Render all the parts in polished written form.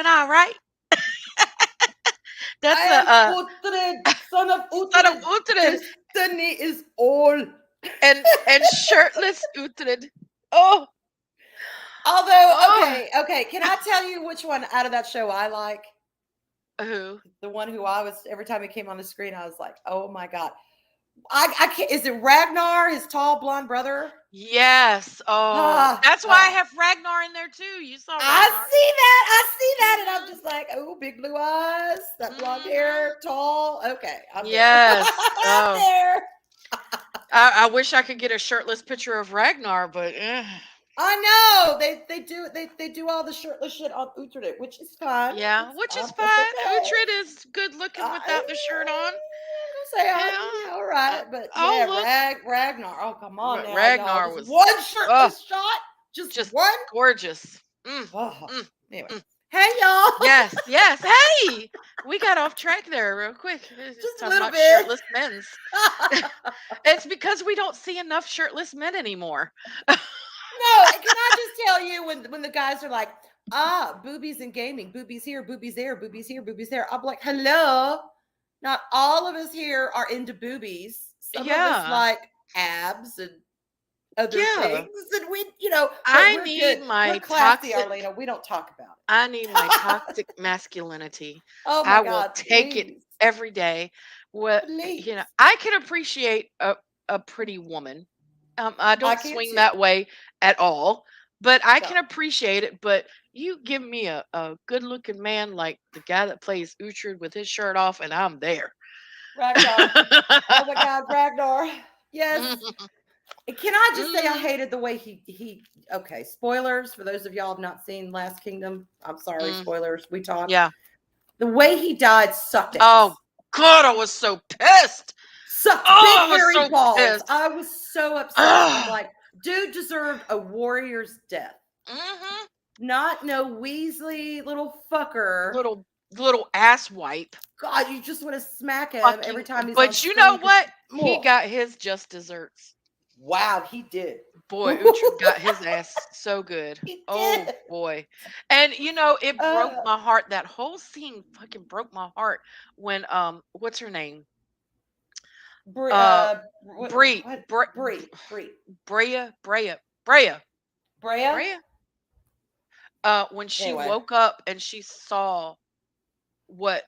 and I, right? I That's am a Uhtred, son of son of Uhtred. Uhtred Destiny is all. and shirtless Uhtred. Oh, Although, oh, okay. Can I tell you which one out of that show I like? who? The one who I was every time he came on the screen, I was like, oh my god. I can't. Is it Ragnar, his tall blonde brother? Yes. Oh, Ah, that's why I ah. have Ragnar in there too. You saw I Ragnar. see that. I see that, and I'm Mhm. just like, oh, big blue eyes, that blonde Mhm. hair, tall. Okay, I'm there. Yes. I'm Oh, there. I wish I could get a shirtless picture of Ragnar, but I know they do all the shirtless shit on Uhtred, which is fine. yeah, which is That's fine. okay. Uhtred is good looking without the shirt on. Say Yeah. all Uh, right, but oh yeah, look, Ragnar. Oh come on now, y'all, Ragnar just was one oh shirtless shot, just just one. gorgeous. Mm, Oh, mm, anyway, mm. hey y'all, Yes, yes. Hey, we got off track there real quick. Just just a talking little about bit. shirtless men's. It's because we don't see enough shirtless men anymore. No, and can I just tell you when the guys are like, boobies and gaming, boobies here, boobies there, boobies here, boobies there. I'm like, hello. Not all of us here are into boobies. Some of us Yeah, like abs and other yeah. things, and but I we're need good. We're my classy, toxic. Arlena. We don't talk about I need my it. toxic masculinity. Oh my I will God, take it please, every day. What please. I can appreciate a pretty woman. I I don't can swing too. that way at all, but I No, can appreciate it. But you give me a good looking man like the guy that plays Uhtred with his shirt off, and I'm there. Ragnar. Oh my God, Ragnar. Yes. And can I just say I Mm, hated the way he okay, spoilers for those of y'all have not seen Last Kingdom. I'm sorry, mm, spoilers. We talked. yeah. The way he died sucked Oh ass. God, I was so pissed. Sucked Oh, big I was hairy so balls. pissed. I was so upset. I'm Ugh. like, dude deserved a warrior's death. Hmm. Not no Weasley little fucker. Little ass wipe. God, you just want to smack him every Fucking. time he's on But you screen know because what? He got his just desserts. wow, he did. Boy, Uhtred got his ass so good. He Oh did. boy. And it broke Uh, my heart. That whole scene fucking broke my heart when what's her name? Brie, Uh what, Bree what? Bre- Brie, Brea. Brea. Brea? When she Anyway, woke up and she saw what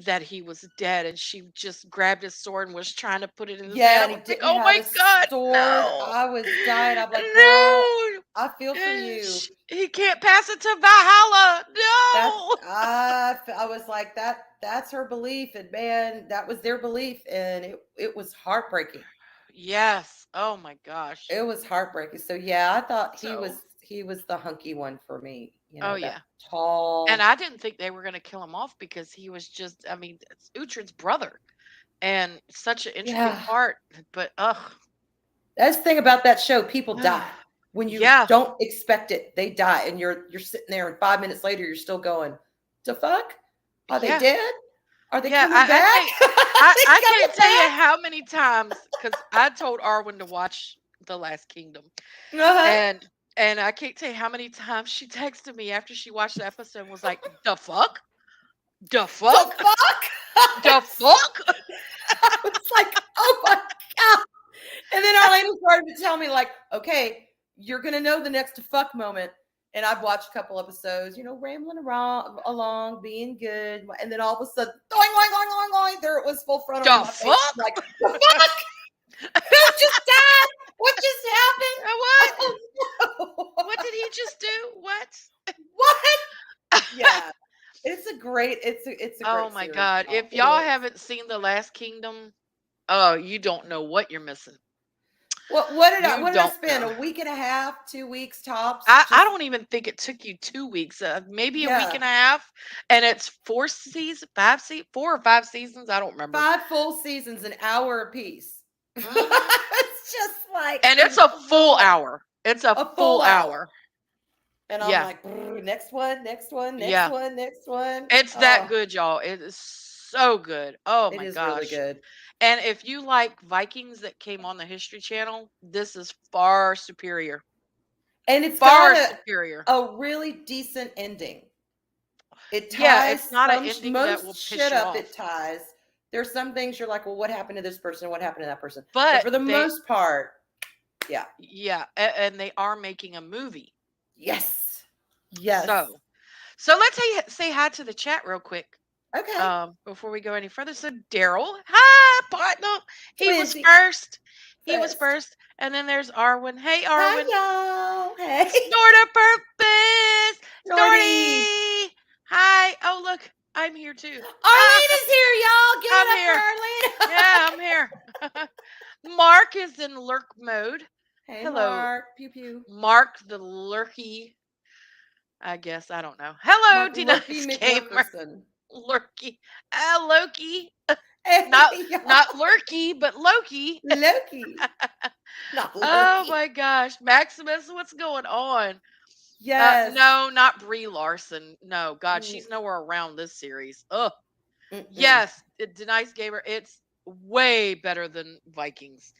that he was dead and she just grabbed his sword and was trying to put it in his yeah, hand. I and he was like, didn't "Oh have my a god, sword. no. I was dying. I'm like, girl, No. I feel for you. He can't pass it to Valhalla. That's No." I was like that. That's her belief, and man, that was their belief, and it was heartbreaking. Yes. Oh my gosh. It was heartbreaking. So yeah, I thought So, he was the hunky one for me. oh That yeah. And tall. I didn't think they were going to kill him off because he was just, I mean, it's Uhtred's brother and such an intricate Yeah, part. But, ugh. that's the thing about that show. People die when you Yeah. don't expect it. They die, and you're sitting there, and 5 minutes later, you're still going, "The fuck? Are they Yeah. dead? Are they Yeah. coming back? Are they I can't coming tell you back?" how many times because I told Arwen to watch The Last Kingdom. Uh-huh. And I can't tell you how many times she texted me after she watched the episode and was like, "The fuck? The The fuck? fuck? The fuck?" I was like, "Oh my god!" And then Arlene started to tell me, like, "Okay, you're gonna know the next fuck moment." And I've watched a couple episodes, rambling around along, being good, and then all of a sudden, going, going, going, going, going, there it was, full frontal in The my face. I'm fuck? like, "The fuck? Who just died? What just happened? What? Oh no! What did he just do? What? What?" Yeah, it's a Oh great my series, god. y'all. If It y'all is. haven't seen The Last Kingdom, oh, you don't know what you're missing. You What did I don't spend? know. A week and a half, 2 weeks tops? I Just don't even think it took you 2 weeks, maybe a week yeah, and a half, and it's 4 or 5 seasons. I don't remember. 5 full seasons, an hour apiece. Hmm. It's just like And it's a full incredible. hour. It's a A full full hour. hour. And I'm Yeah, like, next one, next one, next yeah. one, next one. It's that Oh, good, y'all. It is so good. Oh it my is really gosh. good. And if you like Vikings that came on the History Channel, this is far superior. And it's got Far a superior. a really decent ending. It Yeah, ties it's not an some ending that will most piss shit you up. off. It ties. There's some things you're like, well, what happened to this person? What happened to that person? But But for the they most part, yeah, yeah, and they are making a movie. yes, yes. So, so let's say hi to the chat real quick. Okay, Before we go any further. So Daryl, hi partner. He was Twinsie first. He was first. first. And then there's Arwen. Hey Hi, Arwen. y'all. Hey, Snorter purpose. Shorty. Snorty. Hi. Oh look, I'm here too. Ah, Arlene is here, y'all. Give I'm it up for here. Arlene. Yeah, I'm here. Mark is in lurk mode. Hey, Hello, Mark. Pew pew. Mark the lurky. I guess I don't know. Hello, Mark Lurky D-Nice Gamer. McLurkerson. Lurky. Loki. Hey, Not y'all. not Lurky, but Loki. Loki. Not Oh Lurky. my gosh, Maximus, what's going on? Yes. No, not Brie Larson. No, God, Mm, she's nowhere around this series. Ugh. mm-mm. Yes, Denise Gamer. It's way better than Vikings.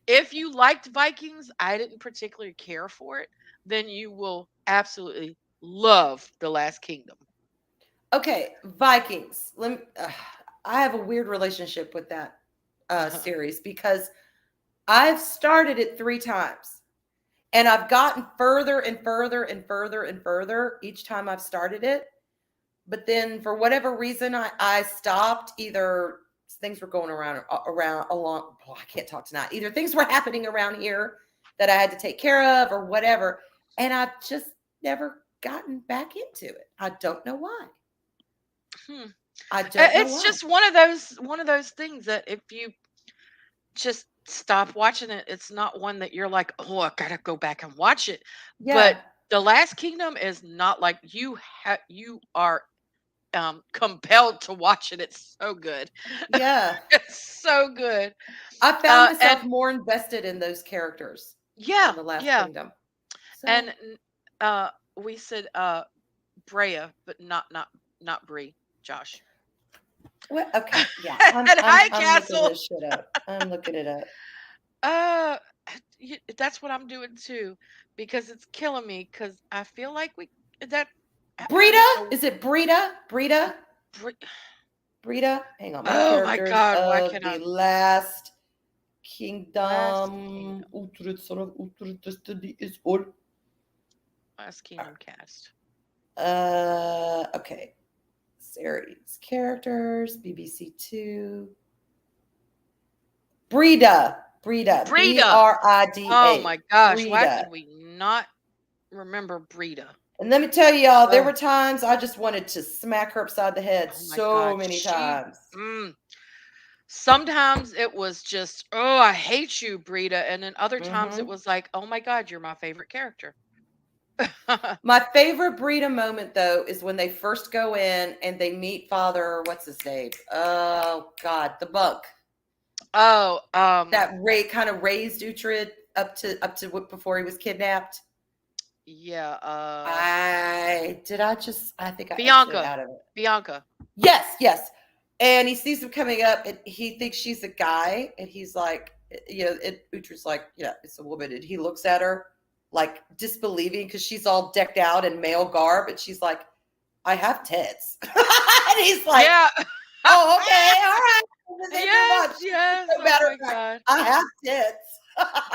If you liked Vikings, I didn't particularly care for it. Then you will absolutely love The Last Kingdom. Okay, Vikings. I have a weird relationship with that series because I've started it 3 times. And I've gotten further and further and further and further each time I've started it. But then for whatever reason, I stopped. Either things were going around along. Oh, I can't talk tonight. Either things were happening around here that I had to take care of or whatever. And I've just never gotten back into it. I don't know why. Hmm. I don't know It's why. just one of those things that if you just stop watching it, it's not one that you're like, oh, I gotta go back and watch it. But Yeah. The Last Kingdom is not like you are compelled to watch it. It's so good. Yeah. It's so good. I found And myself more invested in those characters yeah, in the Last yeah. Kingdom. So And uh we said Brea, but not Brie, Josh. what? Okay, yeah. I'm And I'm High I'm looking Castle. this shit up. I'm looking it up. Uh, that's what I'm doing too, because it's killing me. Because I feel like that I Brita? don't know. Is it Brita? Brita? Bri- Brita? Hang on. Main Oh my characters God, why of can the I? Last Last Kingdom. Kingdom, Last Kingdom cast. Okay. Series characters, BBC Two. Brida. Brida. Brita. Oh Brida. my gosh, why Brida. could we not remember Brita? And let me tell y'all, there Oh, were times I just wanted to smack her upside the head oh my so God, many times. mm, sometimes it was just, oh, I hate you, Brita, and then other times it Hmm. was like, oh my God, you're my favorite character. My favorite Brita moment, though, is when they first go in and they meet Father, what's his name? Oh, God, the bunk. Oh, That kind of raised Uhtred up to before he was kidnapped. yeah, I think I exited Bianca. out of it. Bianca. Yes, yes. And he sees him coming up and he thinks she's a guy. And he's like, Uhtred's like, yeah, it's a woman. And he looks at her like disbelieving because she's all decked out in male garb. And she's like, I have tits. And he's like, Yeah. oh, okay, all right. Thank you very Yes, much. yes. No Oh matter my of fact, God. I have tits.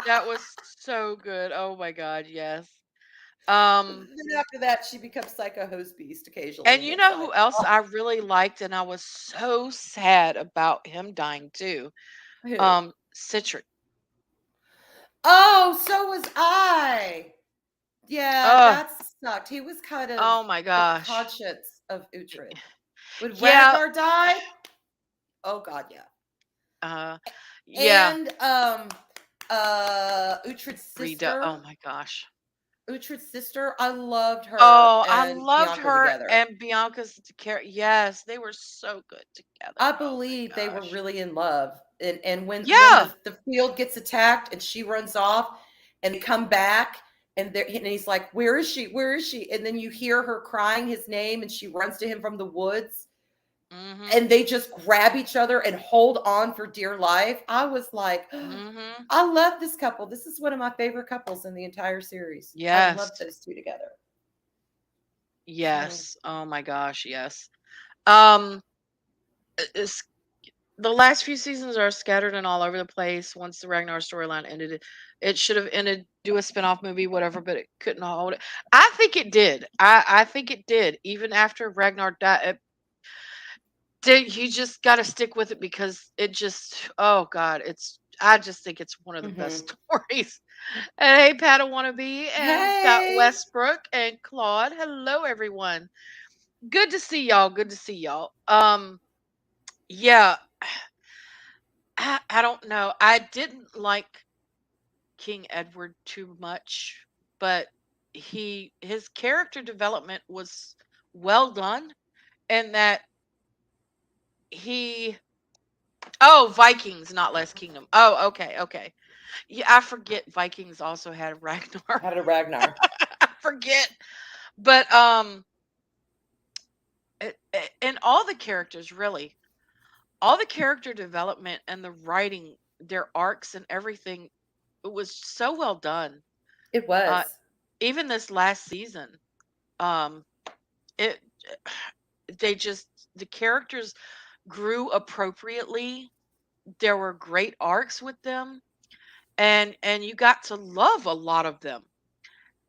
That was so good. Oh my God, yes. Then Um, after that, she becomes Psycho Host Beast occasionally. and And you it's know like, who else oh, I really liked and I was so sad about him dying too? who? Citric. Oh, so was I. Yeah, Oh, that sucked. He was kind of oh my the gosh. conscience of Uhtred. When Yeah, Ragnar died, oh god, yeah. uh yeah, And Uhtred's Brita. Oh sister, my gosh. I loved her Oh, I and loved Bianca her together. and Bianca's character. Yes, they were so good I together. Oh my believe they were gosh. really in love. And when Yeah. the field gets attacked and she runs off and they come back and he's like, where is she? Where is she? And then you hear her crying his name and she runs to him from the woods Mhm. and they just grab each other and hold on for dear life. I was like, Mhm. I love this couple. This is one of my favorite couples in the entire series. I love Yes. those two together. So Yes. Oh my gosh, yes. Um, it's, the last few seasons are scattered and all over the place. Once the Ragnar storyline ended, it should have ended, do a spinoff movie, whatever, but it couldn't hold it. I think it did. I think it did. Even after Ragnar died, you just got to stick with it because it just, oh God, I just think it's one of the mhm. best stories. And hey, Padawannabe, and we've got Hey. Westbrook and Claude. Hello, everyone. Good to see y'all. Good to see y'all. Yeah, I don't know. I didn't like King Edward too much, but his character development was well done, and that he Vikings, not less Kingdom. Oh, okay, okay. Yeah, I forget Vikings also had Ragnar. How did Ragnar? I forget. But and all the characters really, all the character development and the writing, their arcs and everything, it was so well done. It Uh, was. even this last season, um, it they just the characters grew appropriately. There were great arcs with them, and you got to love a lot of them.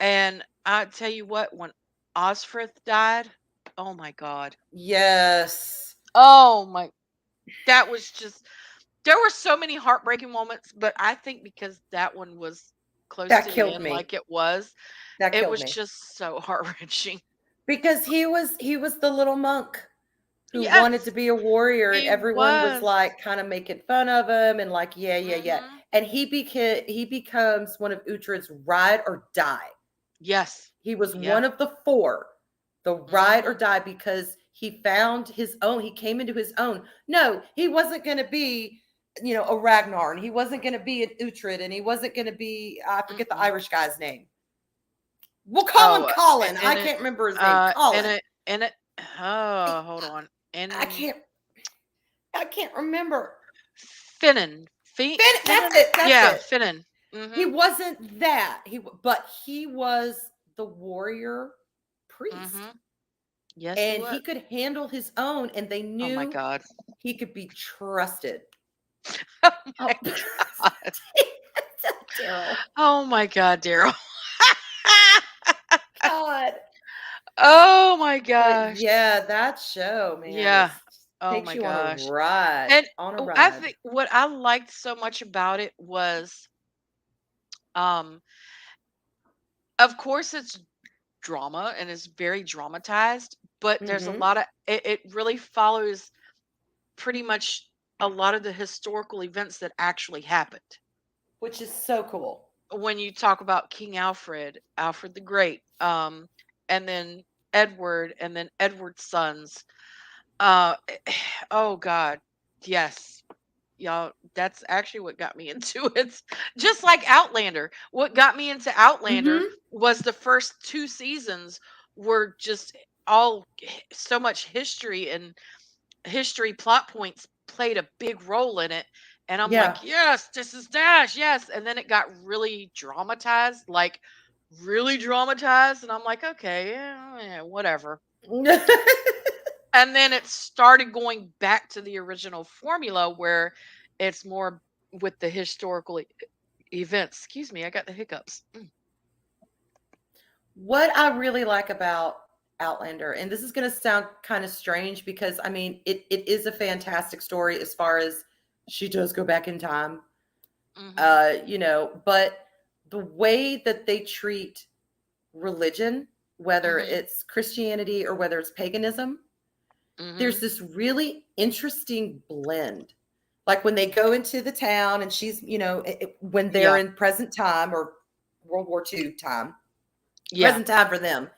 And I tell you what, when Osfrith died, oh my God, Yes. oh my, that was just, there were so many heartbreaking moments, but I think because that one was close That to the killed end, me. like That it killed was me. just so heart wrenching. Because he was the little monk who wanted to Yes, be a warrior, and he everyone was was. like kind of making fun of him and like, yeah, yeah, yeah. Hmm. And he becomes one of Uhtred's ride or die. Yes. He was Yeah. one of the four, the ride or Hmm. die, because he found his own. He came into his own. No, he wasn't going to be, a Ragnar, and he wasn't going to be an Uhtred, and he wasn't going to be, I forget the Mm-mm. Irish guy's name. We'll call him Oh, Colin. I and it, can't remember his name. Colin. and it. Oh, hold on. I And can't. I can't remember. Finnan, That's Finnan. it. That's Yeah, it. Finnan. He Mm-hmm. wasn't that. But he was the warrior priest, Mm-hmm. Yes, he and was. he could handle his own, and they Oh my knew God. he could be trusted. Oh Oh, my God. Daryl. Oh my God, Daryl. God. Oh my But gosh. yeah, that show, man, Yeah. is Oh takes my you on a gosh. ride. And On a I ride. think what I liked so much about it was, um, of course, it's drama and it's very dramatized, but there's a Mm-hmm. lot of it really follows pretty much a lot of the historical events that actually happened. Which is so cool. When you talk about King Alfred, Alfred the Great, and then Edward, and then Edward's sons. Uh, oh God, yes, y'all. That's actually what got me into it. Just like Outlander, what got me into Outlander Mm-hmm. was the first two seasons were just all so much history, and history plot points played a big role in it. And I'm Yeah. like, yes, this is Dash, yes. And then it got really dramatized, like really dramatized. And I'm like, okay, yeah, yeah, whatever. And then it started going back to the original formula where it's more with the historical events. Excuse me, I got the hiccups. Mm. What I really like about Outlander, and this is going to sound kind of strange because I mean, it is a fantastic story as far as she does go back in time, Mm-hmm. but the way that they treat religion, whether Mm-hmm. it's Christianity or whether it's paganism, there's Mm-hmm. this really interesting blend. Like when they go into the town and she's, when they're Yeah. in present time or World War II time, Yeah. present time for them,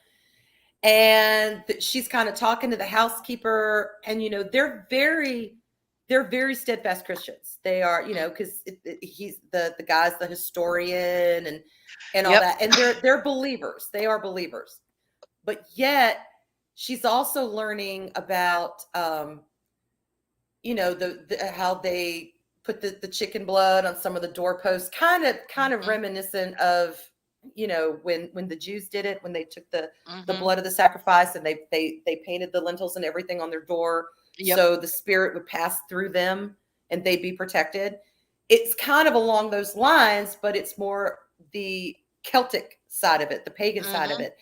and she's kind of talking to the housekeeper, and they're very steadfast Christians. They are, Mm. because he's the guy's the historian, and all Yep. that, and they're believers. They are believers, but yet she's also learning about the how they put the chicken blood on some of the doorposts, kind of Mhm. reminiscent of when the Jews did it, when they took the Mhm. blood of the sacrifice and they painted the lintels and everything on their door Yep. so the spirit would pass through them and they'd be protected. It's kind of along those lines, but it's more the Celtic side of it, the pagan side of Mhm. it,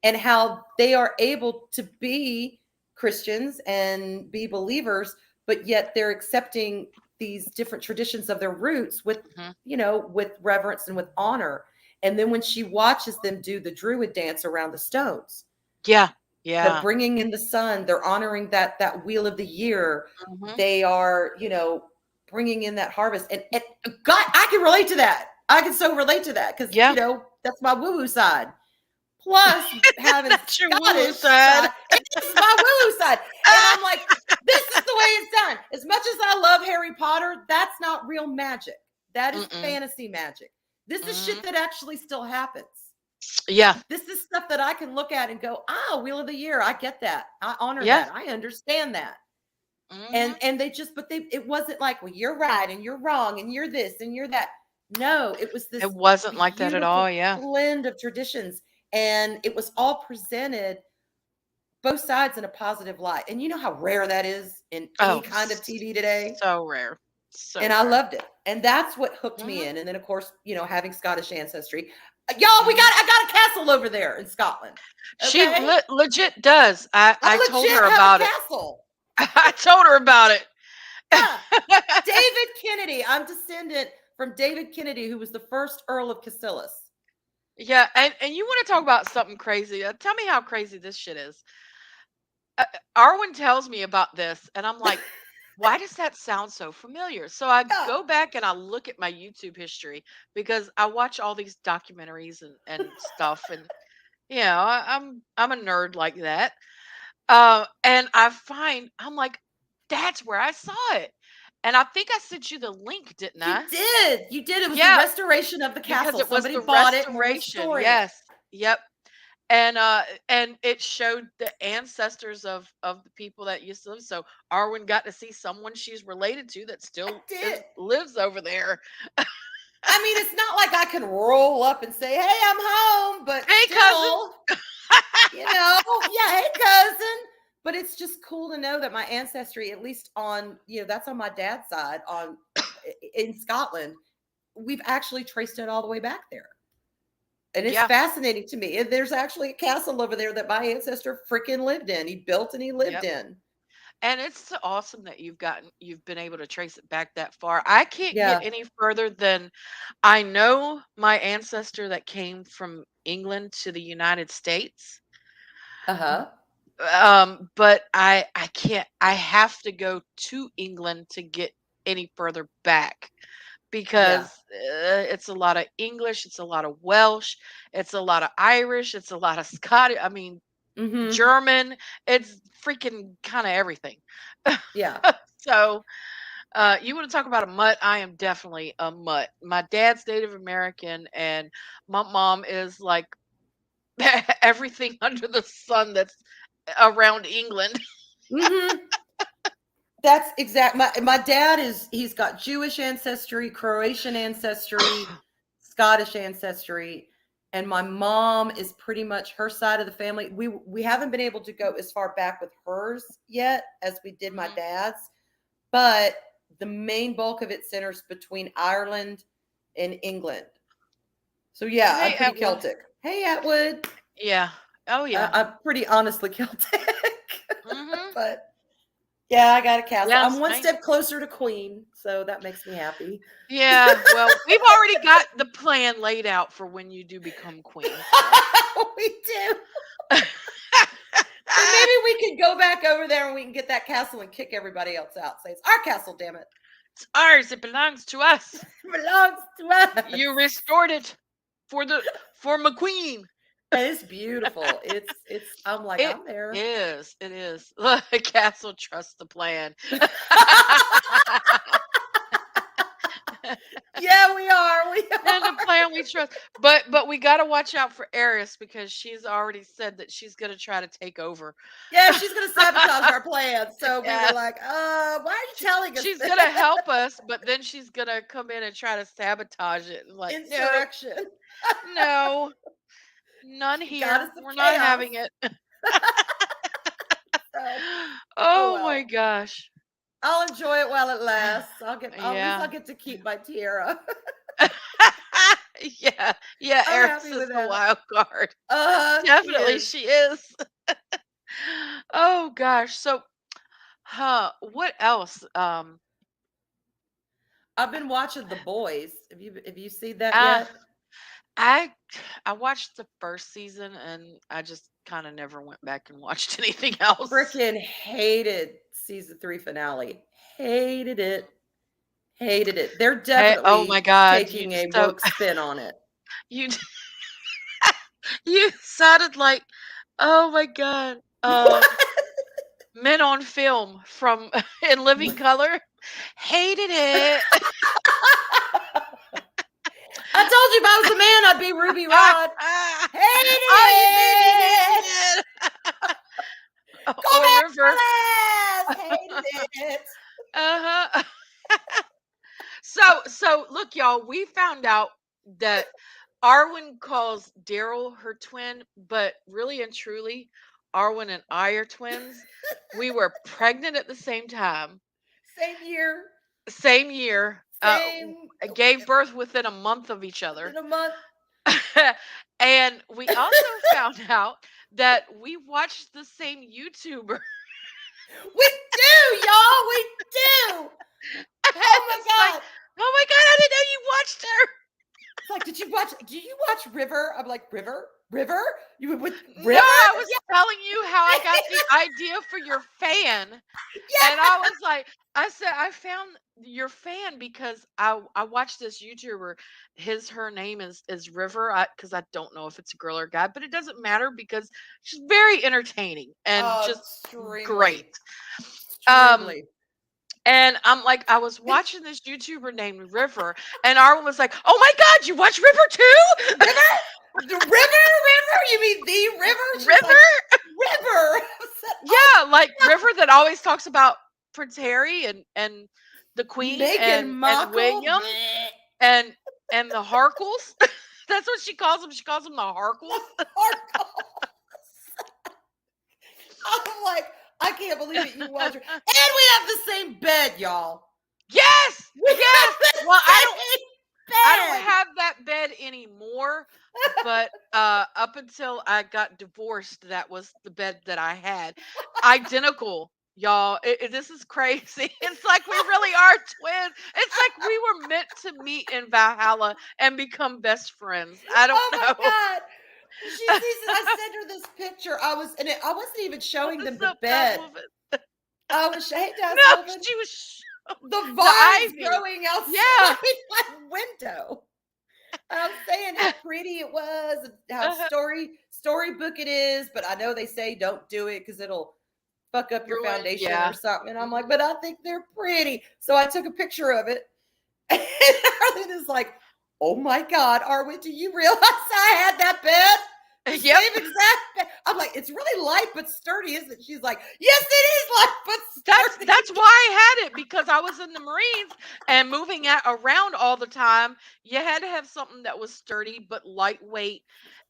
and how they are able to be Christians and be believers, but yet they're accepting these different traditions of their roots with, Mhm. with reverence and with honor. And then when she watches them do the druid dance around the stones, Yeah. they're Yeah. bringing in the sun, they're honoring that wheel of the year. Mhm. They are, bringing in that harvest. And God, I can relate to that. I can so relate to that because, Yeah. that's my woo woo side. Plus, having That's your woo-woo Scottish side. side, it is my woo woo side. And I'm like, this is the way it's done. As much as I love Harry Potter, that's not real magic. That is Mm-mm. fantasy magic. This is Mhm. shit that actually still happens. Yeah. This is stuff that I can look at and go, Wheel of the Year. I get that. I honor Yeah. that. I understand that. And Mhm. and they just, but they, it wasn't like, well, you're right and you're wrong and you're this and you're that. No, it was It this wasn't like that at all, beautiful yeah. blend of traditions, and it was all presented both sides in a positive light. And you know how rare that is in any Oh, kind of TV today. so rare. So And I rare. loved it. And that's what hooked me Mhm. in. And then, of course, having Scottish ancestry. Y'all, Mhm. I got a castle over there in Scotland. She Okay. legit does. I I told legit her have a about it. castle. I told her about it. Yeah. David Kennedy. I'm descendant from David Kennedy, who was the first Earl of Cassilis. Yeah, and you want to talk about something crazy? Tell me how crazy this shit is. Arwen tells me about this, and I'm like, why does that sound so familiar? So I Yeah. go back and I look at my YouTube history because I watch all these documentaries and stuff, and I'm a nerd like that. And I find I'm like, that's where I saw it, and I think I sent you the link, didn't You I? did. You did. It was the Yeah, restoration of the because castle. it was Somebody the bought it and we're restoration. restoring it. Yes, yep. And it showed the ancestors of the people that used to live. So Arwen got to see someone she's related to that I still did. is lives over there. I mean, it's not like I can roll up and say, "Hey, I'm home," but Hey, cousin. still, yeah, hey, cousin. But it's just cool to know that my ancestry, at least on, that's on my dad's side, on in Scotland, we've actually traced it all the way back there. And it's Yeah, fascinating to me. And there's actually a castle over there that my ancestor freaking lived in. He built and he lived yep. in. And it's so awesome that you've been able to trace it back that far. I can't get Yeah. any further than I know my ancestor that came from England to the United States. Uh-huh. But I can't. I have to go to England to get any further back because Yeah. it's a lot of English, it's a lot of Welsh, it's a lot of Irish, it's a lot of Scottish. I mean, Mm-hmm. German. It's freaking kind of everything. Yeah. So, you want to talk about a mutt? I am definitely a mutt. My dad's Native American, and my mom is like everything under the sun that's around England. Mm-hmm. That's exact. My dad he's got Jewish ancestry, Croatian ancestry, Scottish ancestry, and my mom is pretty much her side of the family. We haven't been able to go as far back with hers yet as we did my Mhm. dad's, but the main bulk of it centers between Ireland and England. So yeah, I'm Hey, pretty Atwood. Celtic. Hey, Atwood. Yeah. Oh, yeah. I'm pretty honestly Celtic, Mhm. but yeah, I got a castle. Yeah, I'm one same. step closer to queen, so that makes me happy. Yeah, well, we've already got the plan laid out for when you do become queen, so We do. And maybe we can go back over there and we can get that castle and kick everybody else out. Say it's our castle, damn it. it's ours. It belongs to us. It belongs to us. You restored it for McQueen. And it's beautiful. It's I'm like, It I'm there. is. It is. Castle trust the plan. Yeah, we are. We And the are. plan we trust. But we got to watch out for Eris because she's already said that she's going to try to take over. Yeah, she's gonna sabotage our plans. So we were Yeah. like, why are you telling us She's this? gonna help us, but then she's gonna come in and try to sabotage it. And like, nope, Insurrection. No, none Goddess here. of We're not chaos. having it. So, oh Oh my well. gosh. I'll enjoy it while it lasts. At least Yeah. I'll get to keep my tiara. Yeah. Yeah, I'm Eris happy is with the that. wild card. She Definitely is. she is. Oh gosh. So, what else? I've been watching The Boys. Have you seen that Uh yet? I I watched the first season and I just kind of never went back and watched anything else. Freaking hated season 3 finale. Hated it. Hated it. They're Hey, oh my definitely God, you taking a so woke spin on it. you you sounded like, oh my God, Men on Film from In Living Color. Hated it. I told you if I was a man, I'd be Ruby Rod. Hated Oh, you did, you did, you it. did. Go Or back River. for less. Hated it. Uh-huh. So look, y'all, we found out that Arwen calls Daryl her twin, but really and truly, Arwen and I are twins. We were pregnant at the same time, Same year, same year, same gave birth within a month of each other. within a month. And we also found out that we watched the same YouTuber. We do, y'all. We do. Oh my It's like, god. oh my God, I didn't know you watched her. It's like, do you watch River? I'm like, River? River? You were with No, River? I was telling you how I got the idea for your fan. And Yeah. I was like, I said, I found your fan because I watched this YouTuber. Her name is River. Because I don't know if it's a girl or a guy, but it doesn't matter because she's very entertaining and just great. Extremely. Um, Extremely. and I'm like, I was watching this YouTuber named River, and Arwen was like, "Oh my God, you watch River too?" River? The river? You mean the river? She's like, River? River. I said, oh, Yeah, like River that always talks about Prince Harry and the Queen Meghan and Markle. William and the Harkles. That's what she calls them. She calls them the Harkles. Markle. I'm like, I can't believe it. You watch her. And we have the same bed, y'all. Yes, We have yes. the Well, same I don't bed. have that bed anymore, but up until I got divorced, that was the bed that I had. Identical, y'all. This is crazy. It's like we really are twins. It's like we were meant to meet in Valhalla and become best friends. I don't Oh my know. god. She sees it. I sent her this picture. I wasn't even showing them What's the up, Pat bed. Woman? I was, hey, No, Wolfen. she was The the vines ivy. growing outside Yeah. my window. And I'm saying how pretty it was and how Uh, storybook it is, but I know they say don't do it because it'll fuck up your ruin. foundation or Yeah. something. And I'm like, Hmm. but I think they're pretty. So I took a picture of it. And Arlene is like, oh my God, Arwen, do you realize I had that bed? The Yep. same exact bed. I'm like, it's really light but sturdy, isn't it? She's like, yes, it is light but sturdy. That's why I had it because I was in the Marines and moving around all the time. You had to have something that was sturdy but lightweight.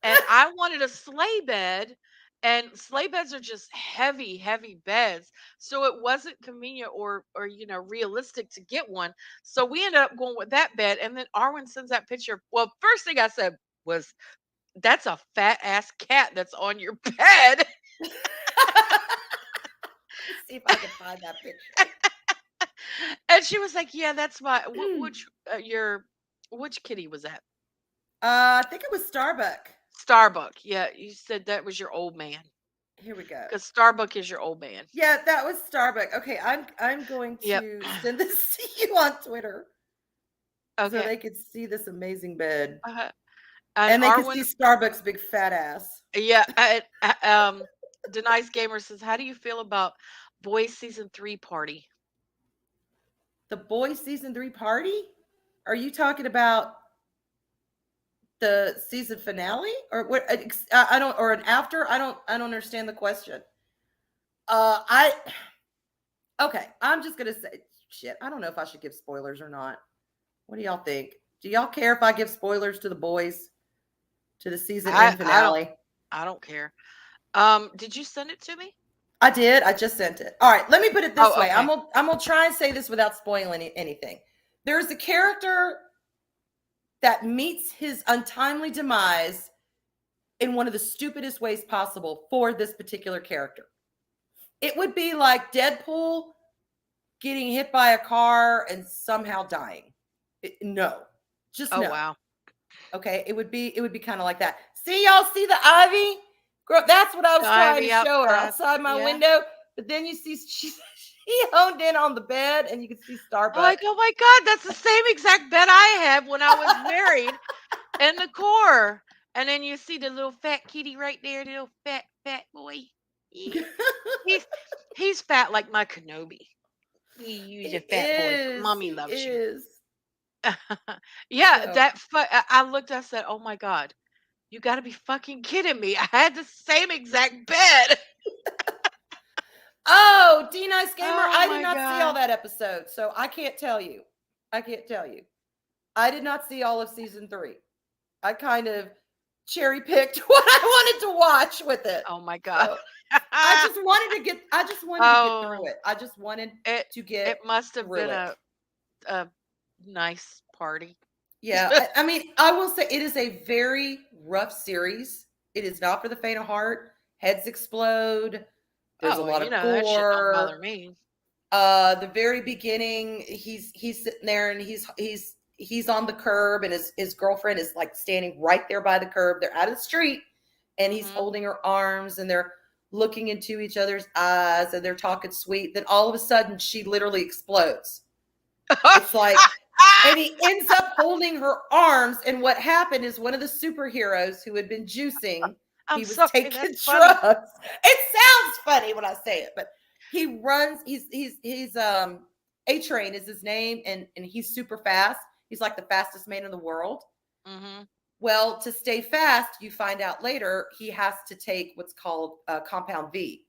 And I wanted a sleigh bed, and sleigh beds are just heavy, heavy beds. So it wasn't convenient or realistic to get one. So we ended up going with that bed. And then Arwen sends that picture. Well, first thing I said was, "That's a fat ass cat that's on your bed." Let me see if I can find that picture. And she was like, "Yeah, that's my which your which kitty was that? I think it was Starbuck. Starbuck. Yeah, you said that was your old man Here we go. because Starbuck is your old man. Yeah, that was Starbuck. Okay, I'm going Yep. to send this to you on Twitter so Okay. they could see this amazing bed. Uh, and And they could Arwen, see Starbuck's big fat ass. yeah. Denise Gamer says, "How do you feel about Boys season 3 party?" The Boys season 3 party? Are you talking about the season finale or what? I don't, or an after? I don't understand the question. I okay. I'm just gonna say shit. I don't know if I should give spoilers or not. What do y'all think? Do y'all care if I give spoilers to the boys? to the season I end I don't finale. I don't care. Did you send it to me? I did. I just sent it. All right. Let me put it this Oh, way. okay. I'm gonna try and say this without spoiling anything. There's a character that meets his untimely demise in one of the stupidest ways possible for this particular character. It would be like Deadpool getting hit by a car and somehow dying. No, just Oh, no. wow. Okay, it would be kind of like that. See, y'all see the ivy? Girl, that's what I The was trying to ivy show her outside. outside my Yeah. window. But then you see she honed in on the bed, and you could see I'm like, Starbuck. oh my God, that's the same exact bed I had when I was married in the core. And then you see the little fat kitty right there, the little fat boy. He, he's he's fat like my Kenobi. You's a He fat boy. is. Mommy He loves you. is. Yeah, So, I looked, I said, oh my God, you got to be fucking kidding me. I had the same exact bed. oh, D Nice Gamer, Oh I did my not see all God. that episode, so I can't tell you. I can't tell you. I did not see all of season 3. I kind of cherry picked what I wanted to watch with it. Oh my God. So I just wanted to get through Oh, it. I just wanted it to it get must have through been it. a nice party. Yeah, I mean, I will say it is a very rough series. It is not for the faint of heart. Heads explode. There's a Oh, lot you of know, that shit don't bother gore. me. The very beginning, he's sitting there and he's on the curb, and his girlfriend is like standing right there by the curb. They're out of the street, and he's Mhm. holding her arms, and they're looking into each other's eyes, and they're talking sweet. Then all of a sudden, she literally explodes. It's like, and he ends up holding her arms. And what happened is one of the superheroes who had been juicing, I'm he was sorry, taking that's funny. drugs. It sounds funny when I say it, but he runs. He's A-Train is his name, and he's super fast. He's like the fastest man in the world. Mhm. Well, to stay fast, you find out later he has to take what's called Compound V,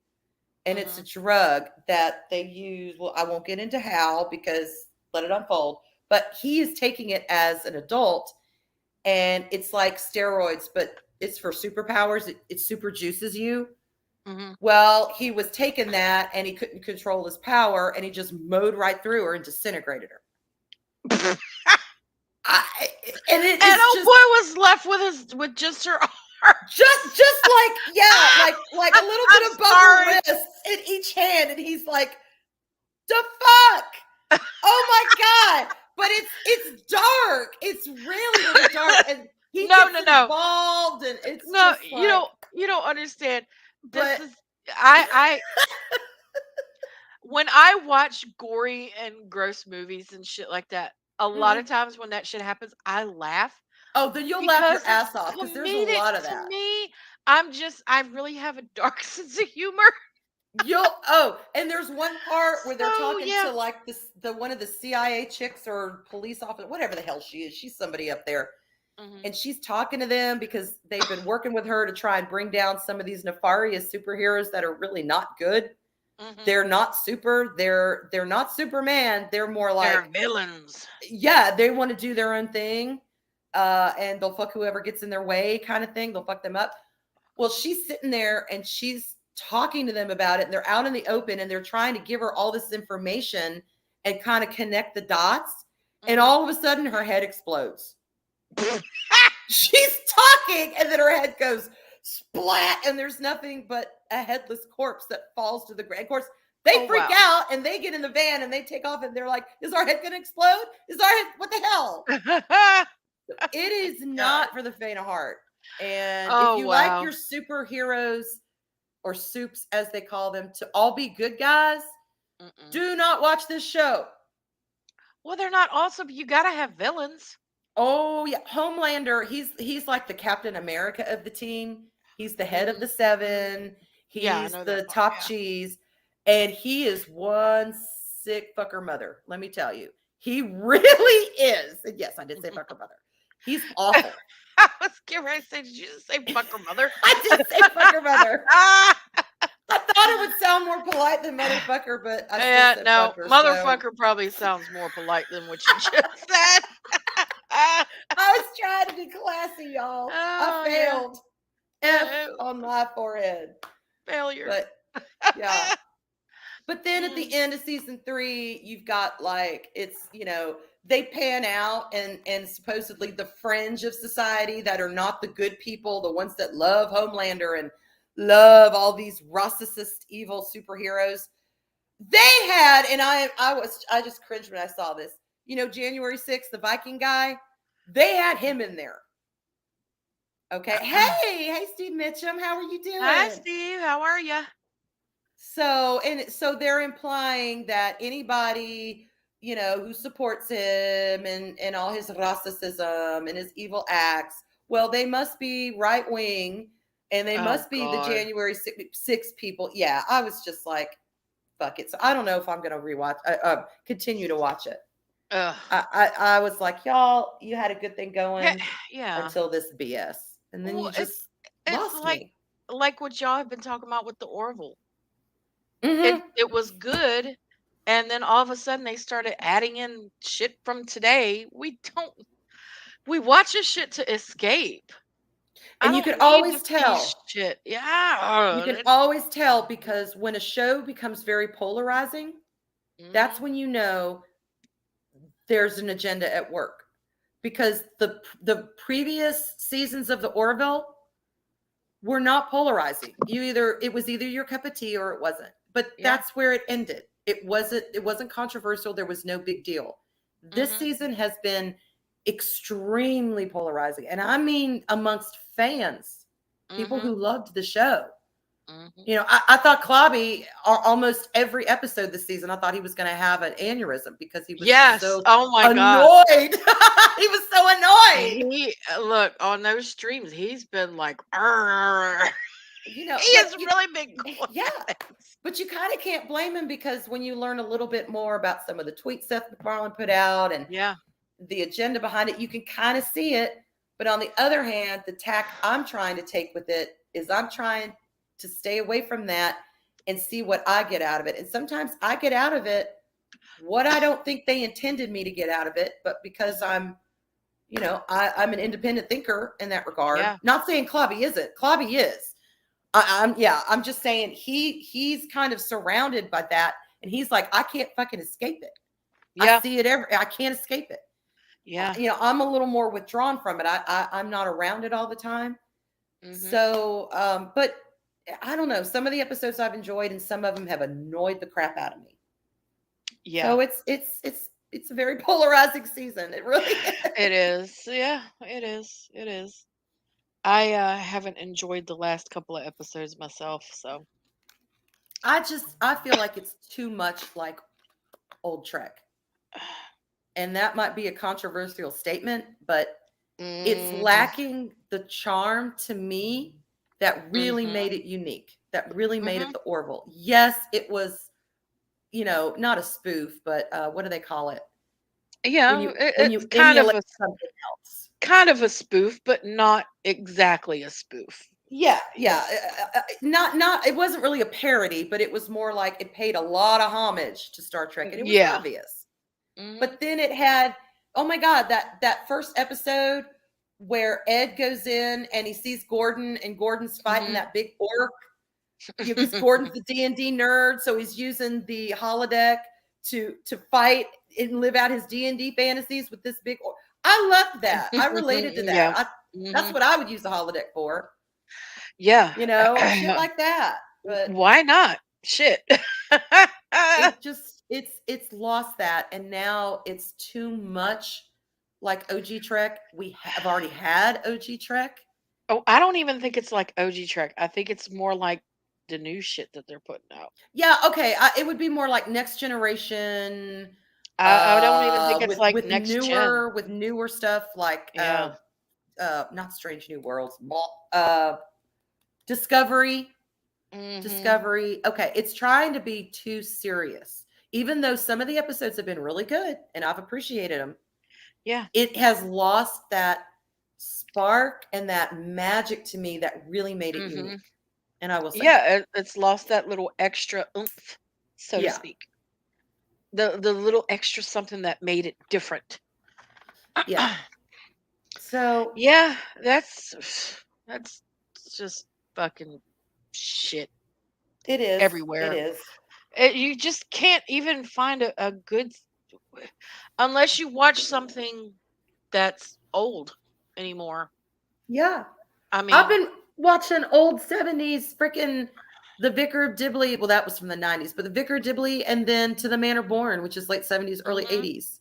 and it's a Mhm. drug that they use. Well, I won't get into how because let it unfold. But he is taking it as an adult, and it's like steroids, but it's for superpowers. It super juices you. Mhm. Well, he was taking that, and he couldn't control his power, and he just mowed right through her and disintegrated her. And I, and it's old boy just was left with just her arms. just like, yeah, like a little I'm bit above her sorry. wrists in each hand, and he's like, the fuck. Oh my god! But it's dark. It's really really dark, and he No, gets no, no. involved, and it's No, just like. you don't understand. This But is I when I watch gory and gross movies and shit like that, a lot of mm-mm. times when that shit happens, I laugh Oh, then you'll laugh your because it's ass off because there's a comedic lot of to that. me. I really have a dark sense of humor. And there's one part where they're So talking yeah. to like the one of the CIA chicks or police officer, whatever the hell she is. She's somebody up there, Mhm. and she's talking to them because they've been working with her to try and bring down some of these nefarious superheroes that are really not good. Mhm. They're not super. They're not Superman. They're more They're like, villains. yeah, they want to do their own thing, and they'll fuck whoever gets in their way, kind of thing. They'll fuck them up. Well, she's sitting there and she's talking to them about it, and they're out in the open, and they're trying to give her all this information and kind of connect the dots. And Mhm. all of a sudden, her head explodes. She's talking, and then her head goes splat, and there's nothing but a headless corpse that falls to the ground. Of course, they Oh freak wow. out and they get in the van and they take off, and they're like, "Is our head going to explode? Is our head? What the hell?" It is God. not for the faint of heart. And if Oh you like wow. your superheroes or soups, as they call them, to all be good guys, Mm-mm. do not watch this show. Well, they're not also. You gotta have villains. Oh yeah, Homelander. He's like the Captain America of the team. He's the head of Mhm. the seven. Yeah, I He's know that the part. top Yeah. cheese, and he is one sick fucker mother. Let me tell you, he really is. And yes, I did say fucker mother. He's awful. I was getting ready to say, did you just say fucker mother? I did say fucker mother. I thought it would sound more polite than motherfucker, but I still Yeah, said no, fucker. So motherfucker probably sounds more polite than what you just said. I was trying to be classy, y'all. I Oh yeah. failed. F Uh, on my forehead. Failure. But yeah. But then at the Mm, end of season 3, you've got like it's, they pan out and supposedly the fringe of society that are not the good people, the ones that love Homelander and love all these racist evil superheroes. They had, and I just cringed when I saw this. January 6th, the Viking guy, they had him in there. Okay. Hey, Steve Mitchum, how are you Hi, doing? Steve. How are you? So they're implying that anybody, who supports him and all his racism and his evil acts, well, they must be right wing and they Oh must be the God. January 6 people. Yeah, I was just like, fuck it. So I don't know if I'm going to continue to watch it. Ugh. I was like, y'all, you had a good thing Yeah. going Yeah. until this BS. And then Well, you just it's lost me. like what y'all have been talking about with the Orville. Mm-hmm. It was good, and then all of a sudden they started adding in shit from today. We watch this shit to escape. I And you could don't need to always see tell. shit. You Yeah. can always tell because when a show becomes very polarizing, that's Mhm. when you know there's an agenda at work. Because the previous seasons of the Orville were not polarizing. It was either your cup of tea or it wasn't. But Yeah. that's where it ended. It wasn't controversial. There was no big deal. This Mhm. season has been extremely polarizing. And I mean amongst fans, people Mhm. who loved the show. Mhm. I thought Clobby, almost every episode this season, I thought he was going to have an aneurysm because he was just Yes. so Oh my God. annoyed. He was so annoyed. He look on those streams. He's been like, "Arr." He But has really been going yeah, at it. but you kind of can't blame him because when you learn a little bit more about some of the tweets Seth MacFarlane put out and Yeah. the agenda behind it, you can kind of see it. But on the other hand, the tack I'm trying to take with it is I'm trying to stay away from that and see what I get out of it. And sometimes I get out of it what I don't think they intended me to get out of it, but because I'm an independent thinker in that regard. Yeah. Not saying Clobby isn't. Clobby is. I'm just saying he's kind of surrounded by that, and he's like, I can't fucking escape it. I Yeah. see it I can't escape it. Yeah. I'm a little more withdrawn from it. I'm not around it all the time. Mhm. So, but I don't know. Some of the episodes I've enjoyed, and some of them have annoyed the crap out of me. Yeah. So it's a very polarizing season. It really is. It is. Yeah, it is. It is. I haven't enjoyed the last couple of episodes myself, so I feel like it's too much like old Trek. And that might be a controversial statement, but it's mm, lacking the charm to me that really mhm. made it unique, that really made it Mhm. the Orville. Yes, it was, not a spoof, but what do they call it? When Yeah, you when it's you emulate something else. kind of a spoof, but not exactly a spoof. Yeah, yeah. Not it wasn't really a parody, but it was more like it paid a lot of homage to Star Trek and it was Yeah. obvious. Mhm. But then it had, oh my God, that first episode where Ed goes in and he sees Gordon and Gordon's fighting Mhm. that big orc. Because Gordon's the D&D nerd, so he's using the holodeck to fight and live out his D&D fantasies with this big orc. I loved that. I related to that. Yeah. That's Mhm. what I would use the holodeck for, Yeah. shit like that. But Why not? Shit. it's lost that and now it's too much like OG Trek. We have already had OG Trek. Oh, I don't even think it's like OG Trek. I think it's more like the new shit that they're putting out. Yeah, okay. It would be more like next generation I don't even think it's with like next gen. with newer stuff like Yeah. not Strange New Worlds, Discovery. Mhm. Discovery. Okay, it's trying to be too serious. Even though some of the episodes have been really good and I've appreciated them, Yeah. it has lost that spark and that magic to me that really made it Mhm. unique. And I will say that. Yeah, it's lost that little extra oomph, so to Yeah. speak. The little extra something that made it different. Yeah. So Yeah, that's just fucking shit it is. It everywhere. is. You just can't even find a good unless you watch something that's old anymore. Yeah. I I've mean, been watching old 70s freaking The Vicar of Dibley. Well, that was from the 90s, but The Vicar of Dibley and then To the Manor Born, which is late 70s, early mhm, 80s.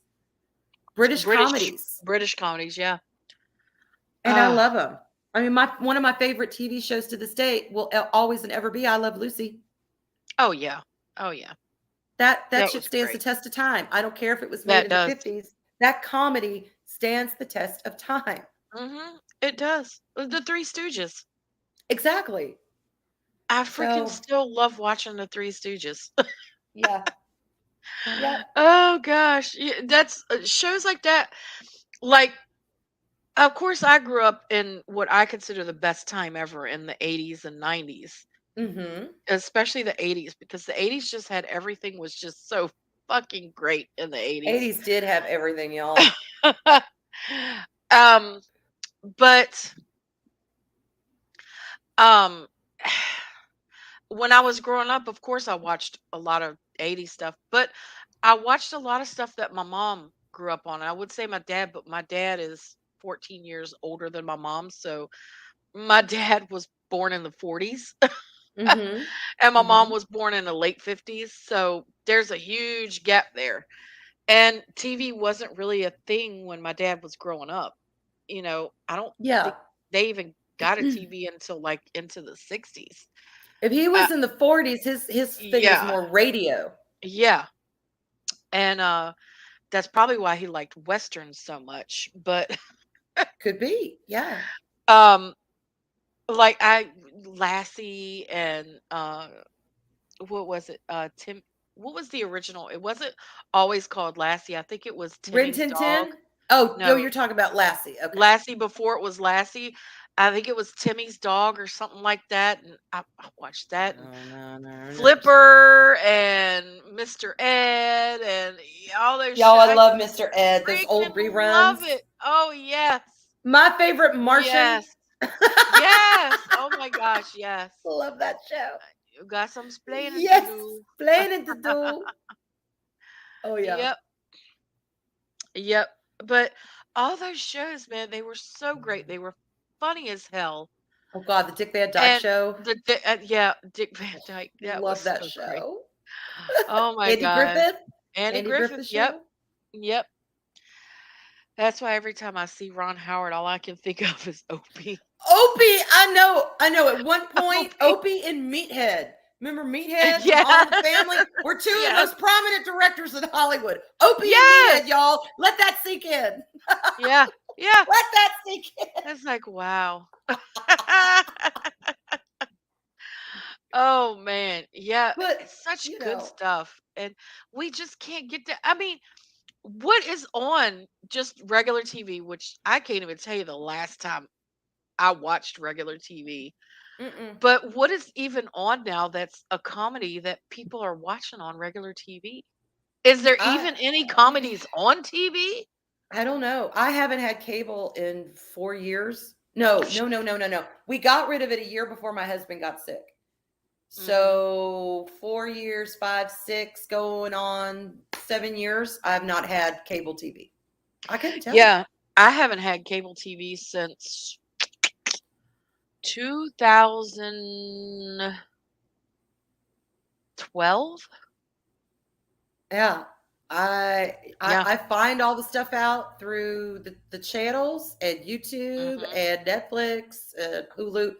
British British comedies. British comedies, yeah. And I Ah, love them. I mean, my one of my favorite TV shows to this day will always and ever be I Love Lucy. oh yeah, oh yeah, That that shit was stands the great. test of time. I don't care if it was made That in the does. 50s. That comedy stands the test of time. It does. The Three Stooges. Exactly. I freaking So, still love watching the Three Stooges. yeah. Yep. Oh gosh, that's shows like that. Like, of course, I grew up in what I consider the best time ever in the 80s and 90s, Mhm. especially the 80s, because the 80s just had everything was just so fucking great in the 80s. 80s did have everything, y'all. um, but um, when I was growing up, of course, I watched a lot of 80s stuff, but I watched a lot of stuff that my mom grew up on. I would say my dad, but my dad is 14 years older than my mom. So my dad was born in the 40s Mhm. and my mom Mhm. was born in the late 50s. So there's a huge gap there. And TV wasn't really a thing when my dad was growing up. I don't Yeah. think they even got a TV until like into the 60s. If he Uh, was in the 40s, his thing was yeah. more radio. Yeah. And that's probably why he liked westerns so much. But Could be. Yeah. um like I Lassie and what was it? Tim what was the original? It wasn't always called Lassie. I think it was Rin Timmy's Tin dog. Tin? Oh, yo, No, you're talking about Lassie. Okay. Lassie before it was Lassie. I think it was Timmy's dog or something like that. And I watched that and No, no, no, no. So, Flipper and Mr. Ed and all those y'all, shows. I I love Mr. Ed. Those old freaking love reruns. it. Oh yes. My favorite Martian. Yes. Yes. Oh my gosh, yes. Love that show. You got some explaining to Yes. do. Planning to do. Oh yeah. Yep. Yep. But all those shows, man, they were so great. They were funny as hell. Oh God, the Dick Van Dyke And Show. yeah, Dick Van Oh, Dyke, that was love that so great. show. Oh my Andy gosh. Griffith. Andy Andy Griffith, Griffith yep. Show. Yep. That's why every time I see Ron Howard, all I can think of is Opie. Opie, I know. I know. At one point, Opie. Opie and Meathead. Remember Meathead from Yes. All in the Family? Were two of the Yes. most prominent directors in Hollywood. Opie and Meathead, Yes. y'all. Let that sink in. Yeah. Yeah. Let that sink in. It's like, wow. Oh man. Yeah, But, it's such you good know, stuff. And we just can't get to I mean, what is on just regular TV, which I can't even tell you the last time I watched regular TV. mm-mm. But what is even on now that's a comedy that people are watching on regular TV? Is there I even any comedies on TV? I don't know. I haven't had cable in 4 years. No, no, no, no, no, no. We got rid of it a year before my husband got sick. Mhm. So 4 years, five, six, going on 7 years, I've not had cable TV. I couldn't tell you. Yeah, I haven't had cable TV since 2012. Yeah. I, I Yeah. I find all the stuff out through the channels and YouTube Mhm. and Netflix and Hulu.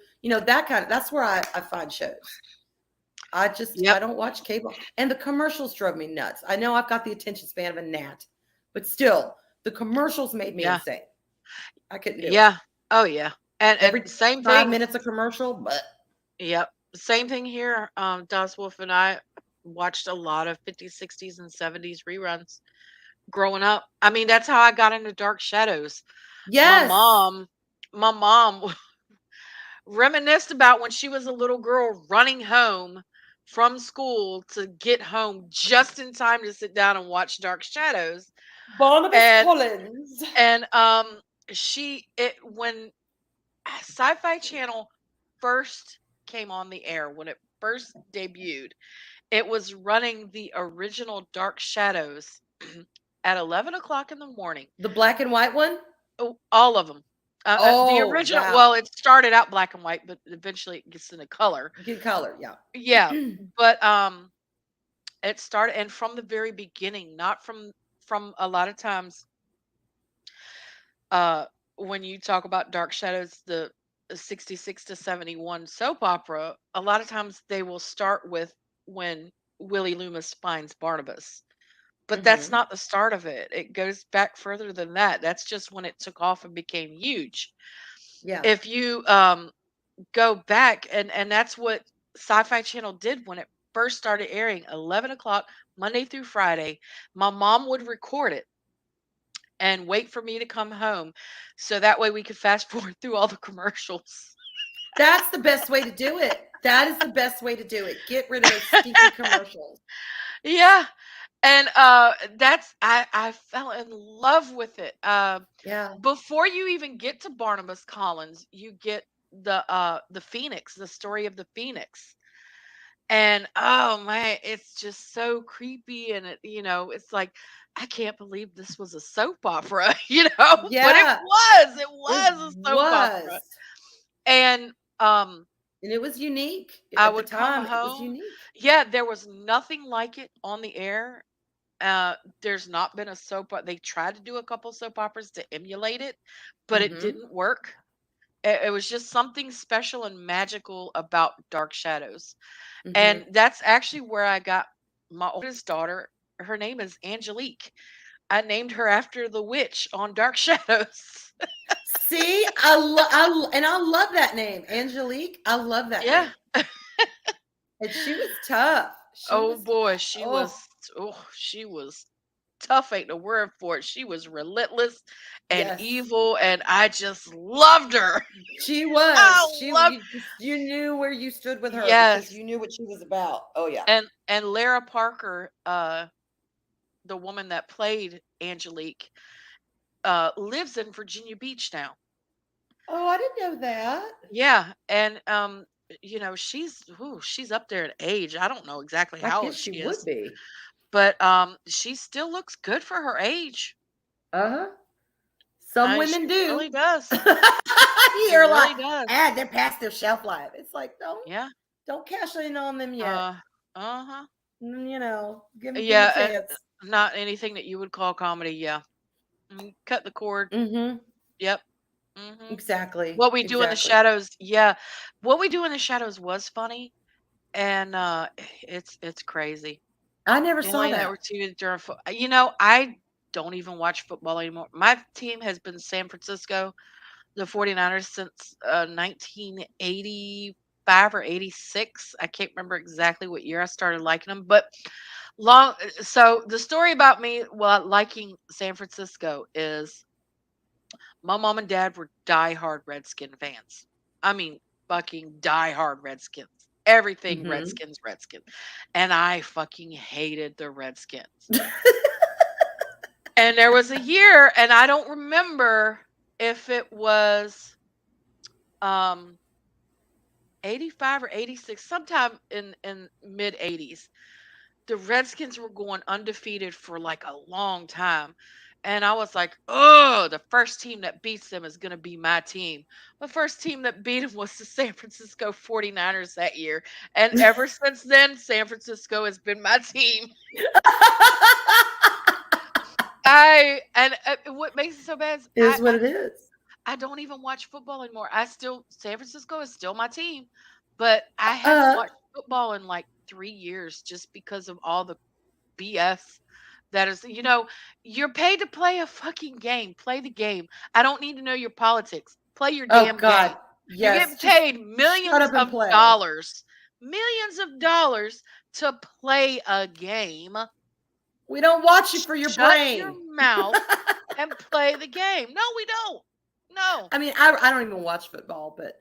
That kind of that's where I find shows. I Yep. don't watch cable. And the commercials drove me nuts. I know I've got the attention span of a gnat, but still, the commercials made me Yeah. insane. I couldn't do it. Yeah. Oh yeah. And Every same 5 thing. minutes a commercial, but Yep. Same thing here. Das Wolf and I watched a lot of 50s, 60s, and 70s reruns growing up. I mean, that's how I got into Dark Shadows. My yes. mom, my mom reminisced about when she was a little girl running home from school to get home just in time to sit down and watch Dark Shadows. Barnabas And Collins. and when Sci-Fi Channel first came on the air, when it first debuted, it was running the original Dark Shadows at 11 o'clock in the morning. The black and white one? Oh, all of them. The Oh, original, wow. well, it started out black and white, but eventually it gets into color. Good color, yeah. Yeah, but it started, and from the very beginning, not from a lot of times, uh when you talk about Dark Shadows, the 66 to 71 soap opera, a lot of times they will start with when Willie Loomis finds Barnabas. But that's Mhm. not the start of it. It goes back further than that. That's just when it took off and became huge. Yeah. If you go back, and that's what Sci-Fi Channel did when it first started airing, 11 o'clock Monday through Friday. My mom would record it and wait for me to come home, so that way we could fast forward through all the commercials. That's the best way to do it. That is the best way to do it. Get rid of those stinky commercials. Yeah, and that's I fell in love with it. Yeah. Before you even get to Barnabas Collins, you get the Phoenix, the story of the Phoenix. And oh man, it's just so creepy, and it's like, I can't believe this was a soap opera, but it Yeah. was. It It was a soap opera. was. And And it was unique. I At the would come time, it was home. unique. Yeah, there was nothing like it on the air. There's not been a they tried to do a couple soap operas to emulate it, but it Mhm. didn't work. It was just something special and magical about Dark Shadows. Mhm. And that's actually where I got my oldest daughter. Her name is Angelique. I named her after the witch on Dark Shadows. See, and I love that name, Angelique. I love that Yeah. name. And she was tough. She Oh was boy, oh, she was tough, ain't no word for it. She was relentless and yes. evil, and I just loved her. She I was. loved. You knew where you stood with her because Yes. you knew what she was about. Oh yeah. And Lara Parker, the woman that played Angelique, lives in Virginia Beach now. Oh, I didn't know that. Yeah, and she's up there in age. I don't know exactly I how guess old she she would is, be. but she still looks good for her age. Uh-huh. Some She women do. really does. She You're like, really does. ah, they're past their shelf life. It's like, Yeah. don't cash in on them yet. Uh. Uh-huh. Give them a Yeah. chance. Not anything that you would call comedy. Yeah. Cut the cord. Mm-hmm. Yep. Hmm. Exactly. What We Do in the Exactly. Shadows. Yeah. What We Do in the Shadows was funny, and it's crazy. I never The saw only that. network TV during I don't even watch football anymore. My team has been San Francisco, the 49ers, since 1985 or 86. I can't remember exactly what year I started liking them, but so the story about me, well, liking San Francisco, is my mom and dad were diehard Redskin fans. I mean, fucking diehard Redskins. Everything Mm-hmm. Redskins, Redskins. And I fucking hated the Redskins. And there was a year, and I don't remember if it was um 85 or 86, sometime in mid 80s. The Redskins were going undefeated for like a long time. And I was like, oh, the first team that beats them is going to be my team. The first team that beat them was the San Francisco 49ers that year. And ever since then, San Francisco has been my team. What makes it so bad is Is what it is. I don't even watch football anymore. San Francisco is still my team, but I haven't Uh, watched football in like 3 years just because of all the BS that is, you're paid to play a fucking game. Play the game. I don't need to know your politics. Play your oh damn game. God. You're getting Yes. Just paid shut up and play. millions of dollars to play a game. We don't watch you for your Shut your brain. mouth and play the game. No, we don't. No. I mean, I don't even watch football, but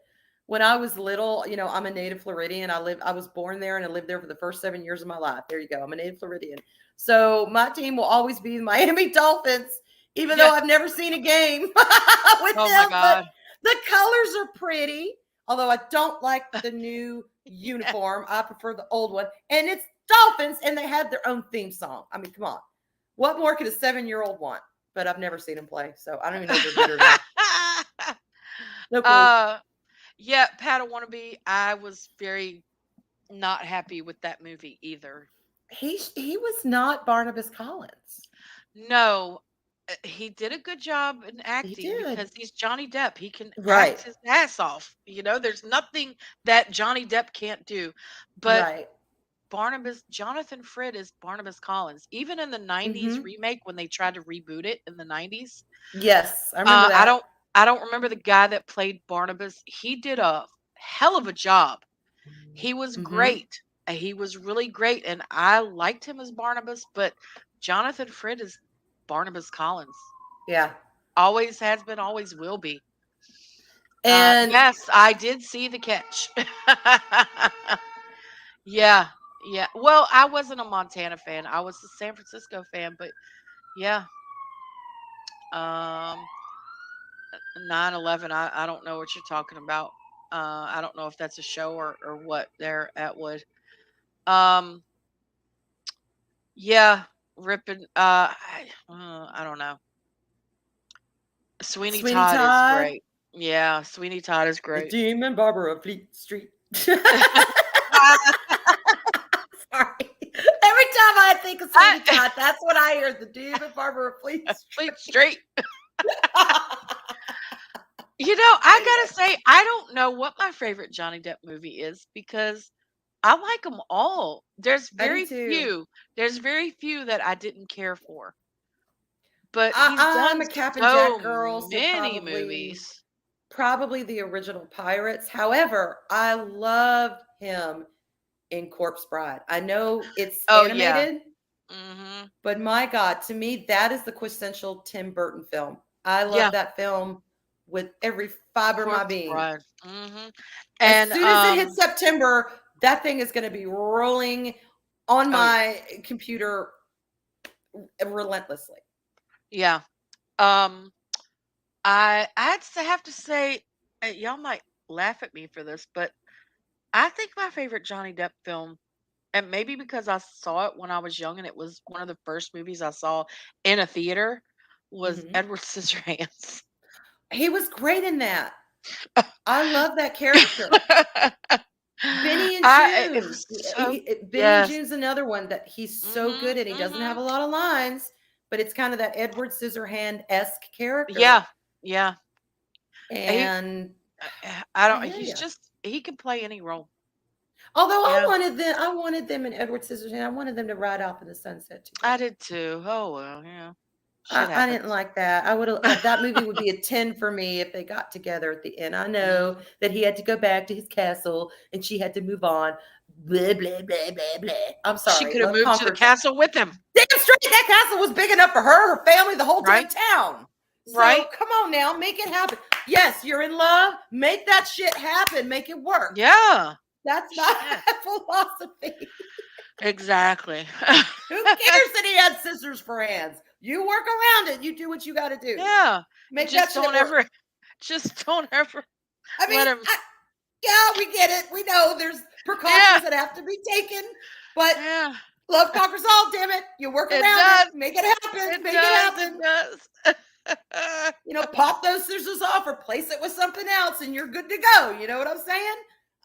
when I was little, I'm a native Floridian. I was born there and I lived there for the first 7 years of my life. There you go. I'm a native Floridian. So my team will always be the Miami Dolphins. even Yeah. though I've never seen a game with Oh my them, but God. the colors are pretty. Although I don't like the new Yeah. uniform, I prefer the old one. And it's Dolphins, and they had their own theme song. I mean, come on. What more could a 7-year-old want? But I've never seen them play, so I don't even know if they're good or not. No clue. uh, yeah, Pat Wannabe. I was very not happy with that movie either. He was not Barnabas Collins. No, he did a good job in He acting did. because he's Johnny Depp. He can Right. act his ass off. There's nothing that Johnny Depp can't do. But Right. Jonathan Frid is Barnabas Collins. Even in the 90s Hmm. remake when they tried to reboot it in the 90s, Yes, I remember I that. don't remember the guy that played Barnabas. He did a hell of a job. He was Hmm. great. He was really great, and I liked him as Barnabas, but Jonathan Frid is Barnabas Collins. Yeah. Always has been, always will be. And Yes, I did see The Catch. Yeah, yeah. Well, I wasn't a Montana fan. I was a San Francisco fan, but yeah. Um 9/11, I don't know what you're talking about. I don't know if that's a show or what there at Wood. Um yeah, ripping I don't know. Sweeney Sweeney Todd is Todd, great. Yeah, Sweeney Todd is the great. Demon Barber of Fleet Street. Sorry. Every time I think of Sweeney I, Todd, that's what I hear, the Demon Barber of Fleet Fleet Street. Street. I gotta say, I don't know what my favorite Johnny Depp movie is because I like them all. I do too. There's very few that I didn't care for, but I, he's I'm done a Cap and so Jack girl, so many probably movies. probably the original Pirates. However, I love him in Corpse Bride. I know it's Oh yeah. animated, Hmm. but my God, to me, that is the quintessential Tim Burton film. I love Yeah. that film with every fiber of my Corpse being. Bride. As And soon as it hits September, that thing is going to be rolling on oh my computer relentlessly. yeah. I'd have to say, y'all might laugh at me for this, but I think my favorite Johnny Depp film, and maybe because I saw it when I was young and it was one of the first movies I saw in a theater, was Hmm. Edward Scissorhands. He was great in that. I love that character. Benny and It June. was so Benny and yes. June's another one that he's so Mhm. good in. He doesn't have Mhm. a lot of lines, but it's kind of that Edward Scissorhand esque character. Yeah. Yeah. He And I I don't hear he's you. just he can play any role. Although Yeah. I wanted them in Edward Scissorhands. I wanted them to ride off in the sunset I together. did too. Oh well, yeah. Shit I didn't happens. like that. I would have that movie would be a 10 for me if they got together at the end. I know Mm. that he had to go back to his castle and she had to move on. Blah blah blah blah blah. I'm She sorry. could have Love moved to the conquers castle with him, damn straight that castle was big enough for her, her family, the whole damn right? town. So Right? come on now, make it happen. Yes, you're in love. Make that shit happen. Make it work. Yeah. That's my Shit. philosophy. Exactly. Who cares that he had scissors for hands? You work around it. You do what you got to do. Yeah. And Make that shit work. just don't ever I let mean, him. yeah, we get it. We know there's Yeah. precautions that have to be taken, but Yeah. love conquers all. Damn it, you work It around it. does. Make it happen. It Make it does. It happen. does. Pop those scissors off, replace it with something else, and you're good to go. You know what I'm saying?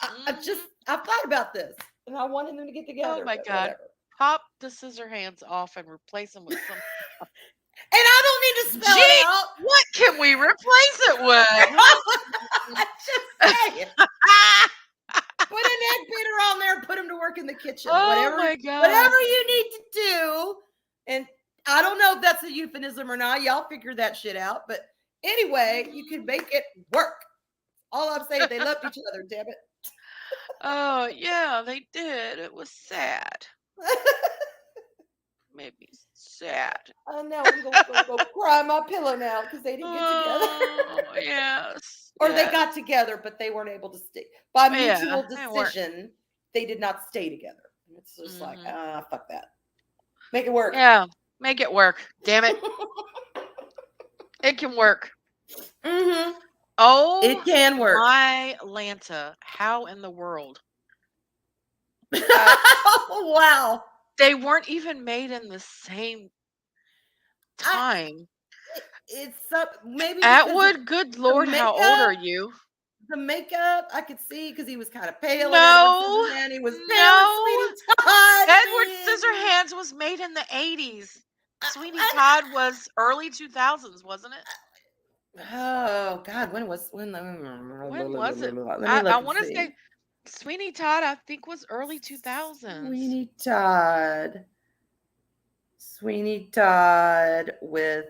Mhm. I've thought about this, and I wanted them to get Oh together, my but God. whatever. Pop the scissor hands off and replace them with some. And I don't need to spell it Gee, out. what can we replace it with? I just say it. Huh? Put an egg beater on there, put him to work in the kitchen. Oh Whatever, my God. whatever you need to do. And I don't know if that's a euphemism or not. Y'all figure that shit out. But anyway, you can make it work. All I'm saying, they loved each other, damn it. Oh, yeah, they did. It was sad. Made me sad. I know I'm gonna go cry on my pillow now because they didn't get together. Oh, yes. Or they Yes. got together, but they weren't able to stay. By Yeah, mutual they weren't. decision, they did not stay together. It's just like, Hmm. fuck that. Make it work. Yeah, make it work. Damn it. It can work. Mm-hmm. Oh It can work. my Lanta. How in the world? Uh, Wow. they weren't even made in the same I time. it's up maybe because of Atwood, good the Lord, how old makeup. are you? The makeup I could see because he was kind of pale in Edward No, Scissorhands. He was pale in no. Sweeney Todd. I Edward mean, Scissorhands was made in the 80s. I, Sweeney I, Todd was early 2000s, wasn't it? oh God, when? When was it? Let me I look and want to say see. Sweeney Todd, I think, was early 2000s. Sweeney Todd. Sweeney Todd with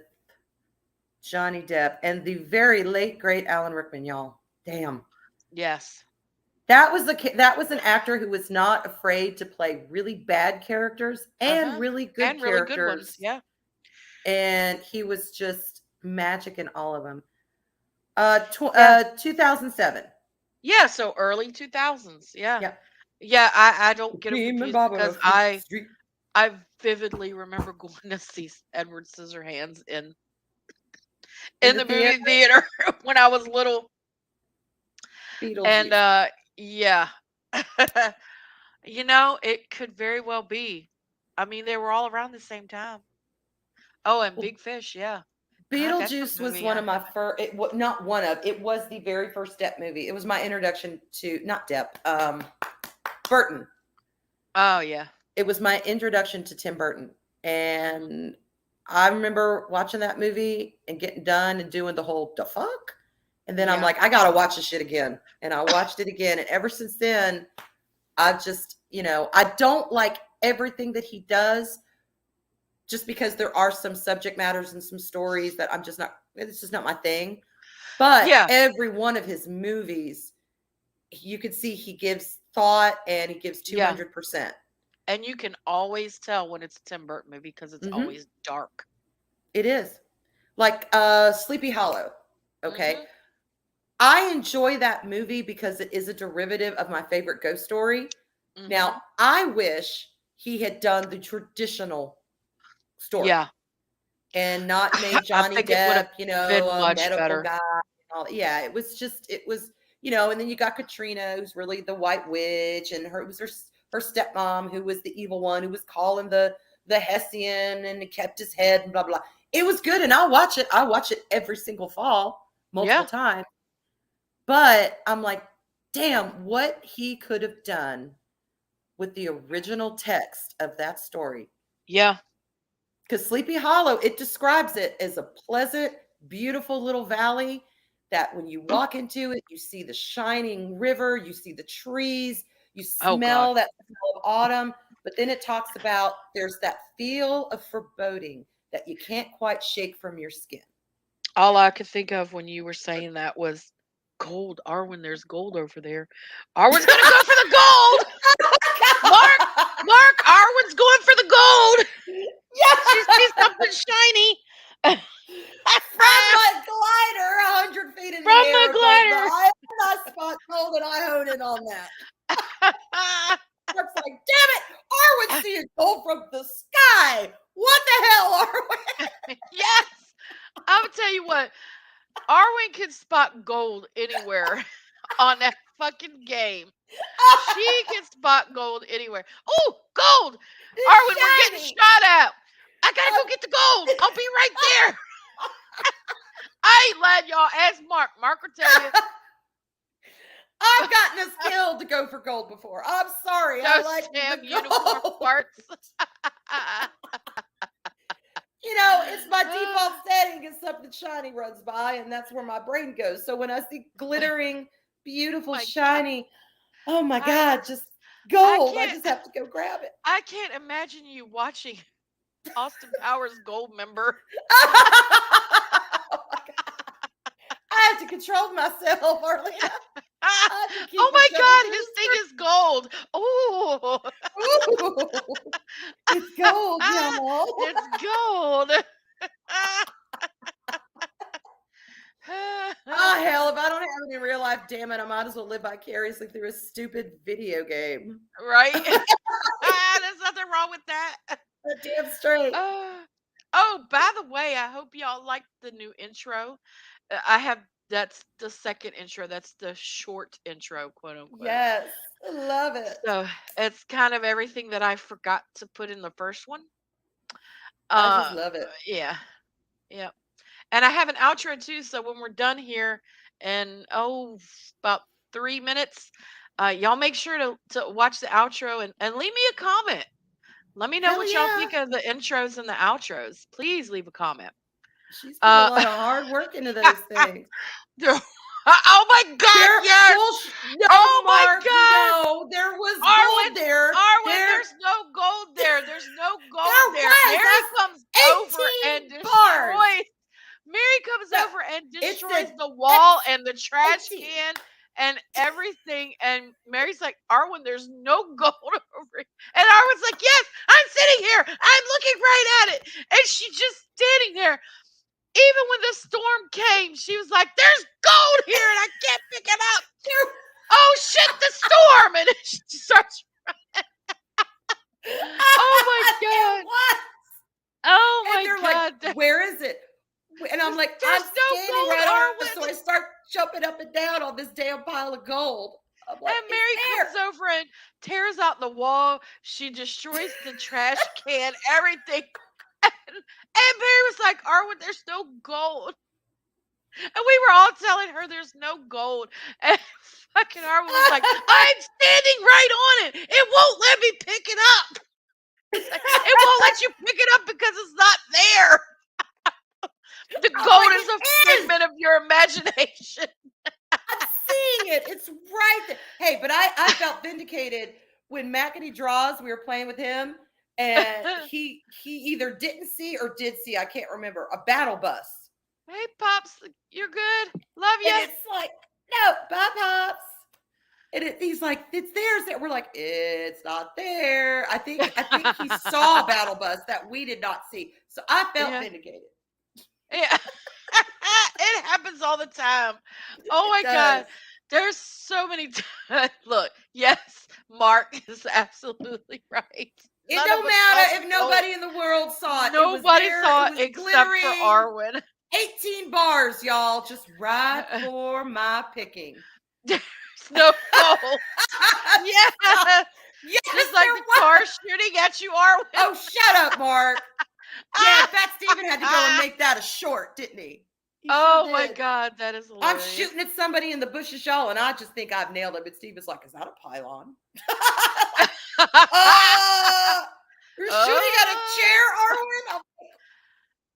Johnny Depp and the very late great Alan Rickman, y'all. Damn. Yes. That was an actor who was not afraid to play really bad characters and Uh-huh. really good And really good ones. characters, Yeah. and he was just magic in all of them. Yeah. 2007. Yeah, so early 2000s. Yeah. Yep. Yeah, I don't get them Cream and confused Baba because Fleet Street. I vividly remember going to see Edward Scissorhands In in the the theater, movie theater when I was little. And Beetlejuice. yeah. It could very well be. I mean, they were all around the same time. Oh, and Well, Big Fish, yeah. God, that's a Beetlejuice was movie. one of my first. Not one of. It was the very first Depp movie. It was my introduction to not Depp. Burton. Oh, yeah. It was my introduction to Tim Burton, and I remember watching that movie and getting done and doing the whole "the fuck," and then I'm Yeah. like, I gotta watch this shit again, and I watched it again, and ever since then, I've just, I don't like everything that he does, just because there are some subject matters and some stories that I'm just not. It's just not my thing. But Yeah. every one of his movies, you could see he gives thought and he gives Yeah. 200%. And you can always tell when it's a Tim Burton movie because it's Hmm. always dark. It is. Like Sleepy Hollow. Okay. Mhm. I enjoy that movie because it is a derivative of my favorite ghost story. Now, Mhm. I wish he had done the traditional story Yeah. and not made I Johnny think it would Depp, have been a much medical better. guy. And all. Yeah, it was, and then you got Katrina, who's really the white witch, and it was her stepmom, who was the evil one, who was calling the Hessian and kept his head and blah blah. It was good, and I'll watch it. I watch it every single fall, multiple Yeah. times. But I'm like, damn, what he could have done with the original text of that story. Yeah. Because Sleepy Hollow, it describes it as a pleasant, beautiful little valley that when you walk into it, you see the shining river, you see the trees, you Oh God. smell that smell of autumn. But then it talks about there's that feel of foreboding that you can't quite shake from your skin. All I could think of when you were saying that was gold. Arwen, there's gold over there. Arwen's gonna go for the gold. Mark, Mark, Arwen's going for the gold. She sees Yeah! something shiny. From my glider 100 feet in the From air the above the glider. eye. I spot gold and I hone in on that. Mark's like, damn it, Arwen's seeing gold from the sky. What the hell, Arwen? Yes. I'm gonna tell you what. Arwen can spot gold anywhere on that fucking game. She can spot gold anywhere. Oh, gold! Arwen, we're It's getting shiny. shot at. I gotta go Um, get the gold. I'll be right there. I ain't lying, y'all. Ask Mark. Mark will tell you. I've gotten us killed to go for gold before. I'm sorry. I Those like damn the unicorn gold. parts. It's my default setting is something shiny runs by, and that's where my brain goes. So when I see glittering, beautiful, My God. shiny, oh my I God, just I gold. I can't just have to go grab it. I can't imagine you watching Austin Powers Gold Member. Oh my God. I have to control myself, Arlena. I have to keep Oh from my jumping God, through his the thing is gold. Oh, screen. Ooh, it's gold, y'all. it's gold. Oh, hell, if I don't have any real life, damn it, I might as well live vicariously through a stupid video game. Right? There's nothing wrong with that. Damn straight. Uh, Oh, by the way, I hope y'all like the new intro. I have that's the second intro. That's the short intro, quote unquote. Yes, I love it. So it's kind of everything that I forgot to put in the first one. I just Uh, love it. yeah, yeah. And I have an outro too. So when we're done here, in about 3 minutes, y'all make sure to watch the outro and leave me a comment. Let me know Hell what y'all yeah. think of the intros and the outros. Please leave a comment. She's put a Uh, lot of hard work into those things. oh my God, There, yes! no, Oh my Mark, God, no. There was gold Arwen, there. Arwen, There, there's no gold there. There's no gold there there. was. Mary comes That's over and 18 bars. Mary comes No, over and it destroys said the wall X and the trash 18. can and everything. And Mary's like, Arwen, there's no gold over here. And Arwen's like, yes, I'm sitting here. I'm looking right at it. And she's just standing there. Even when the storm came, she was like, there's gold here and I can't pick it up. There, Oh shit, the storm. And she starts, oh my there God. was. Oh And my they're like, God. where is it? And I'm like, I'm There's no standing gold, right on it. So Arwen. I start jumping up and down on this damn pile of gold. I'm like, And it's Mary there. comes over and tears out the wall. She destroys the trash can, everything. And Mary was like, Arwen, there's no gold. And we were all telling her there's no gold. And fucking Arwen was like, I'm standing right on it. It won't let me pick it up. It's like, it won't let you pick it up because it's not there. The I'm gold like, is a it is. figment of your imagination. I'm seeing it. It's right there. Hey, but I felt vindicated when McAdee draws. We were playing with him, and he either didn't see or did see. I can't remember a battle bus, Hey, Pops, you're good. Love and ya. it's like, no, bye, pops. And he's like, it's there. It's there. We're like, it's not there. I think he saw battle bus that we did not see. So I felt Yeah. vindicated. Yeah. It happens all the time. Oh It my God. does. There's so many times. Look, yes, Mark is absolutely right. It None of don't us saw matter the if gold. nobody in the world saw it. It was Nobody there. saw It it was except for glittering. Arwen. 18 bars, y'all, just right for my picking. There's no gold. Stop. Yes. Yes, Just like the there car was. shooting at you, Arwen. Oh, shut up, Mark. Yeah, in fact, Steven had to go and make that a short, didn't he? He sure Oh my did. God, that is I'm hilarious. shooting at somebody in the bushes, y'all, and I just think I've nailed it. But Steven's like, is that a pylon? uh, you're shooting at a chair, Oh. Arwen? I'm like,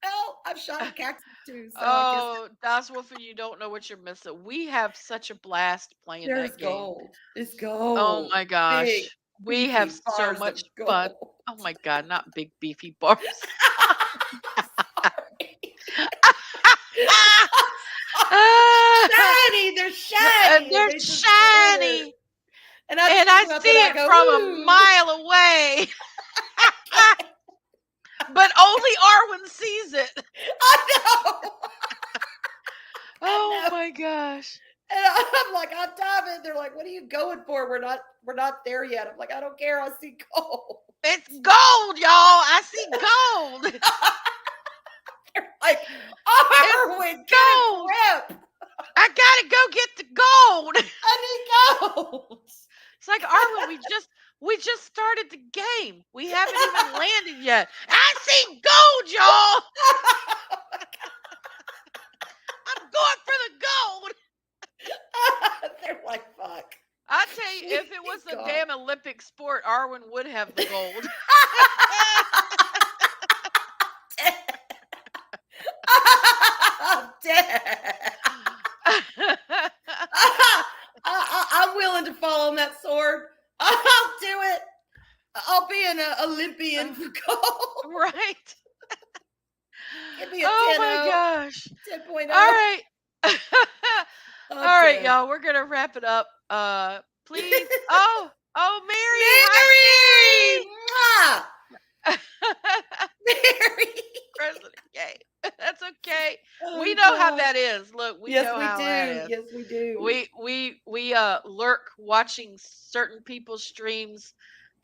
well, I've shot at cactus too, so I guess Oh, Das Wolfen, you don't know what you're missing. We have such a blast playing there's that game. gold. It's Oh gold. my Big, gosh. We have beefy so bars of much fun. gold. Oh my God, not big beefy bars. Sorry. Ah, Shiny. They're shiny and they're they just glitter. shiny. And I And think I about that. see I it go, from a ooh. mile away. But only Arwen sees it. I know. I Oh know. my gosh. And I'm like, on top of it, they're like, what are you going for? We're not there yet. I'm like, I don't care. I see gold. It's gold, y'all. I see gold. They're like, It's Arwen, get a gold. grip. I gotta go get the gold. I need gold. It's like Arwen, we just started the game. We haven't even landed yet. I see gold, y'all. I'm going for the gold. They're like, fuck. I tell you, if it was She's a gone. damn Olympic sport, Arwen would have the gold. I'm dead. I'm willing to fall on that sword. I'll do it. I'll be an Olympian for gold. Right? Give me a Oh 10 my 0, gosh. 10.0. All right. All I'm right, dead. y'all. We're gonna wrap it up. Please. Oh, Mary. Mary! Mwah! Hi, Mary. Mary! President Gay. That's okay. We Oh, know how God. that is. Look, we Yes, know we how that do. is. Yes, we do. We lurk watching certain people's streams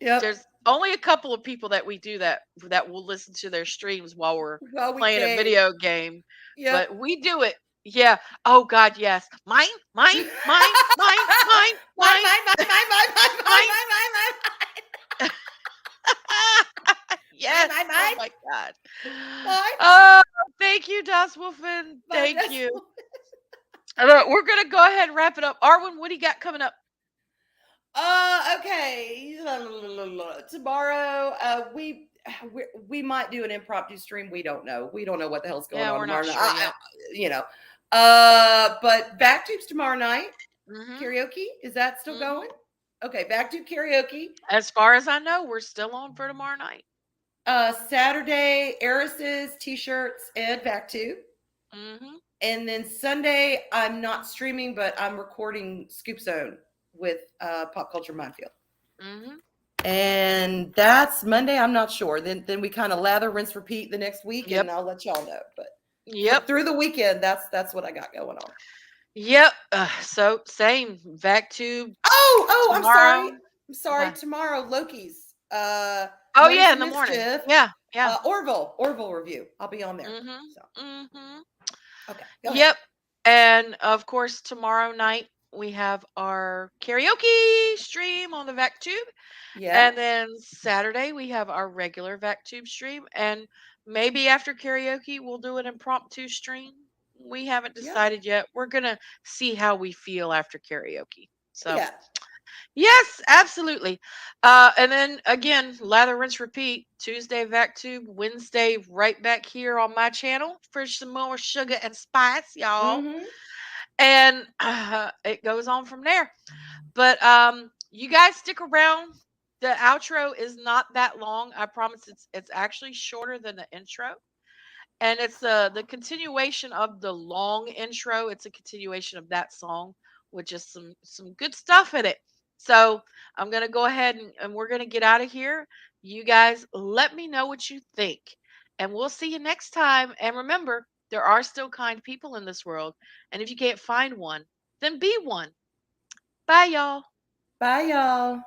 Yep. There's only a couple of people that we do that will listen to their streams while we're Well, we playing a game. video game, Yep. but we do it. Yeah. Oh God, yes. Mine, mine, mine, mine, mine, Mine, mine, mine, mine, mine, mine, mine, mine, mine. mine, mine, mine, Yes. mine, Oh mine, my God. mine, Oh, thank you, Das Wolfen. mine. Thank you. We're gonna go ahead and wrap it up. Arwen, what do you got coming up? Okay. Tomorrow, we might do an impromptu stream. We don't know. We don't know what the hell's going Yeah, on we're not tomorrow night. sure yet. You know. But back tubes tomorrow night. Mm-hmm. Karaoke, is that still Mm-hmm. going? Okay, back to karaoke. As far as I know, we're still on for tomorrow night. Saturday, Eris's t-shirts and back tube. Mm-hmm. And then Sunday, I'm not streaming, but I'm recording Scoop Zone with Pop Culture Minefield. Mm-hmm. And that's Monday. I'm not sure. Then we kind of lather, rinse, repeat the next week, Yep. and I'll let y'all know. But Yep. through the weekend, that's what I got going on. Yep. So same. VacTube I'm sorry. tomorrow. I'm sorry. Okay. Tomorrow, Loki's Oh Mothers yeah, in of the morning. Mischief, Yeah. Yeah. Orville review. I'll be on there. So Mm-hmm. Mm-hmm. okay, go ahead. Yep. And of course, tomorrow night we have our karaoke stream on the VacTube. Yeah, And then Saturday we have our regular VacTube stream. And maybe after karaoke we'll do an impromptu stream. We haven't yeah, decided yet. We're gonna see how we feel after karaoke. So yeah. yes, absolutely. And then again, lather, rinse, repeat. Tuesday, VacTube. Wednesday, right back here on my channel for some more sugar and spice, y'all. Mm-hmm. And it goes on from there. But you guys stick around. The outro is not that long. I promise it's actually shorter than the intro. And it's the continuation of the long intro. It's a continuation of that song with just some good stuff in it. So I'm gonna go ahead and we're gonna get out of here. You guys let me know what you think. And we'll see you next time. And remember, there are still kind people in this world. And if you can't find one, then be one. Bye, y'all. Bye, y'all.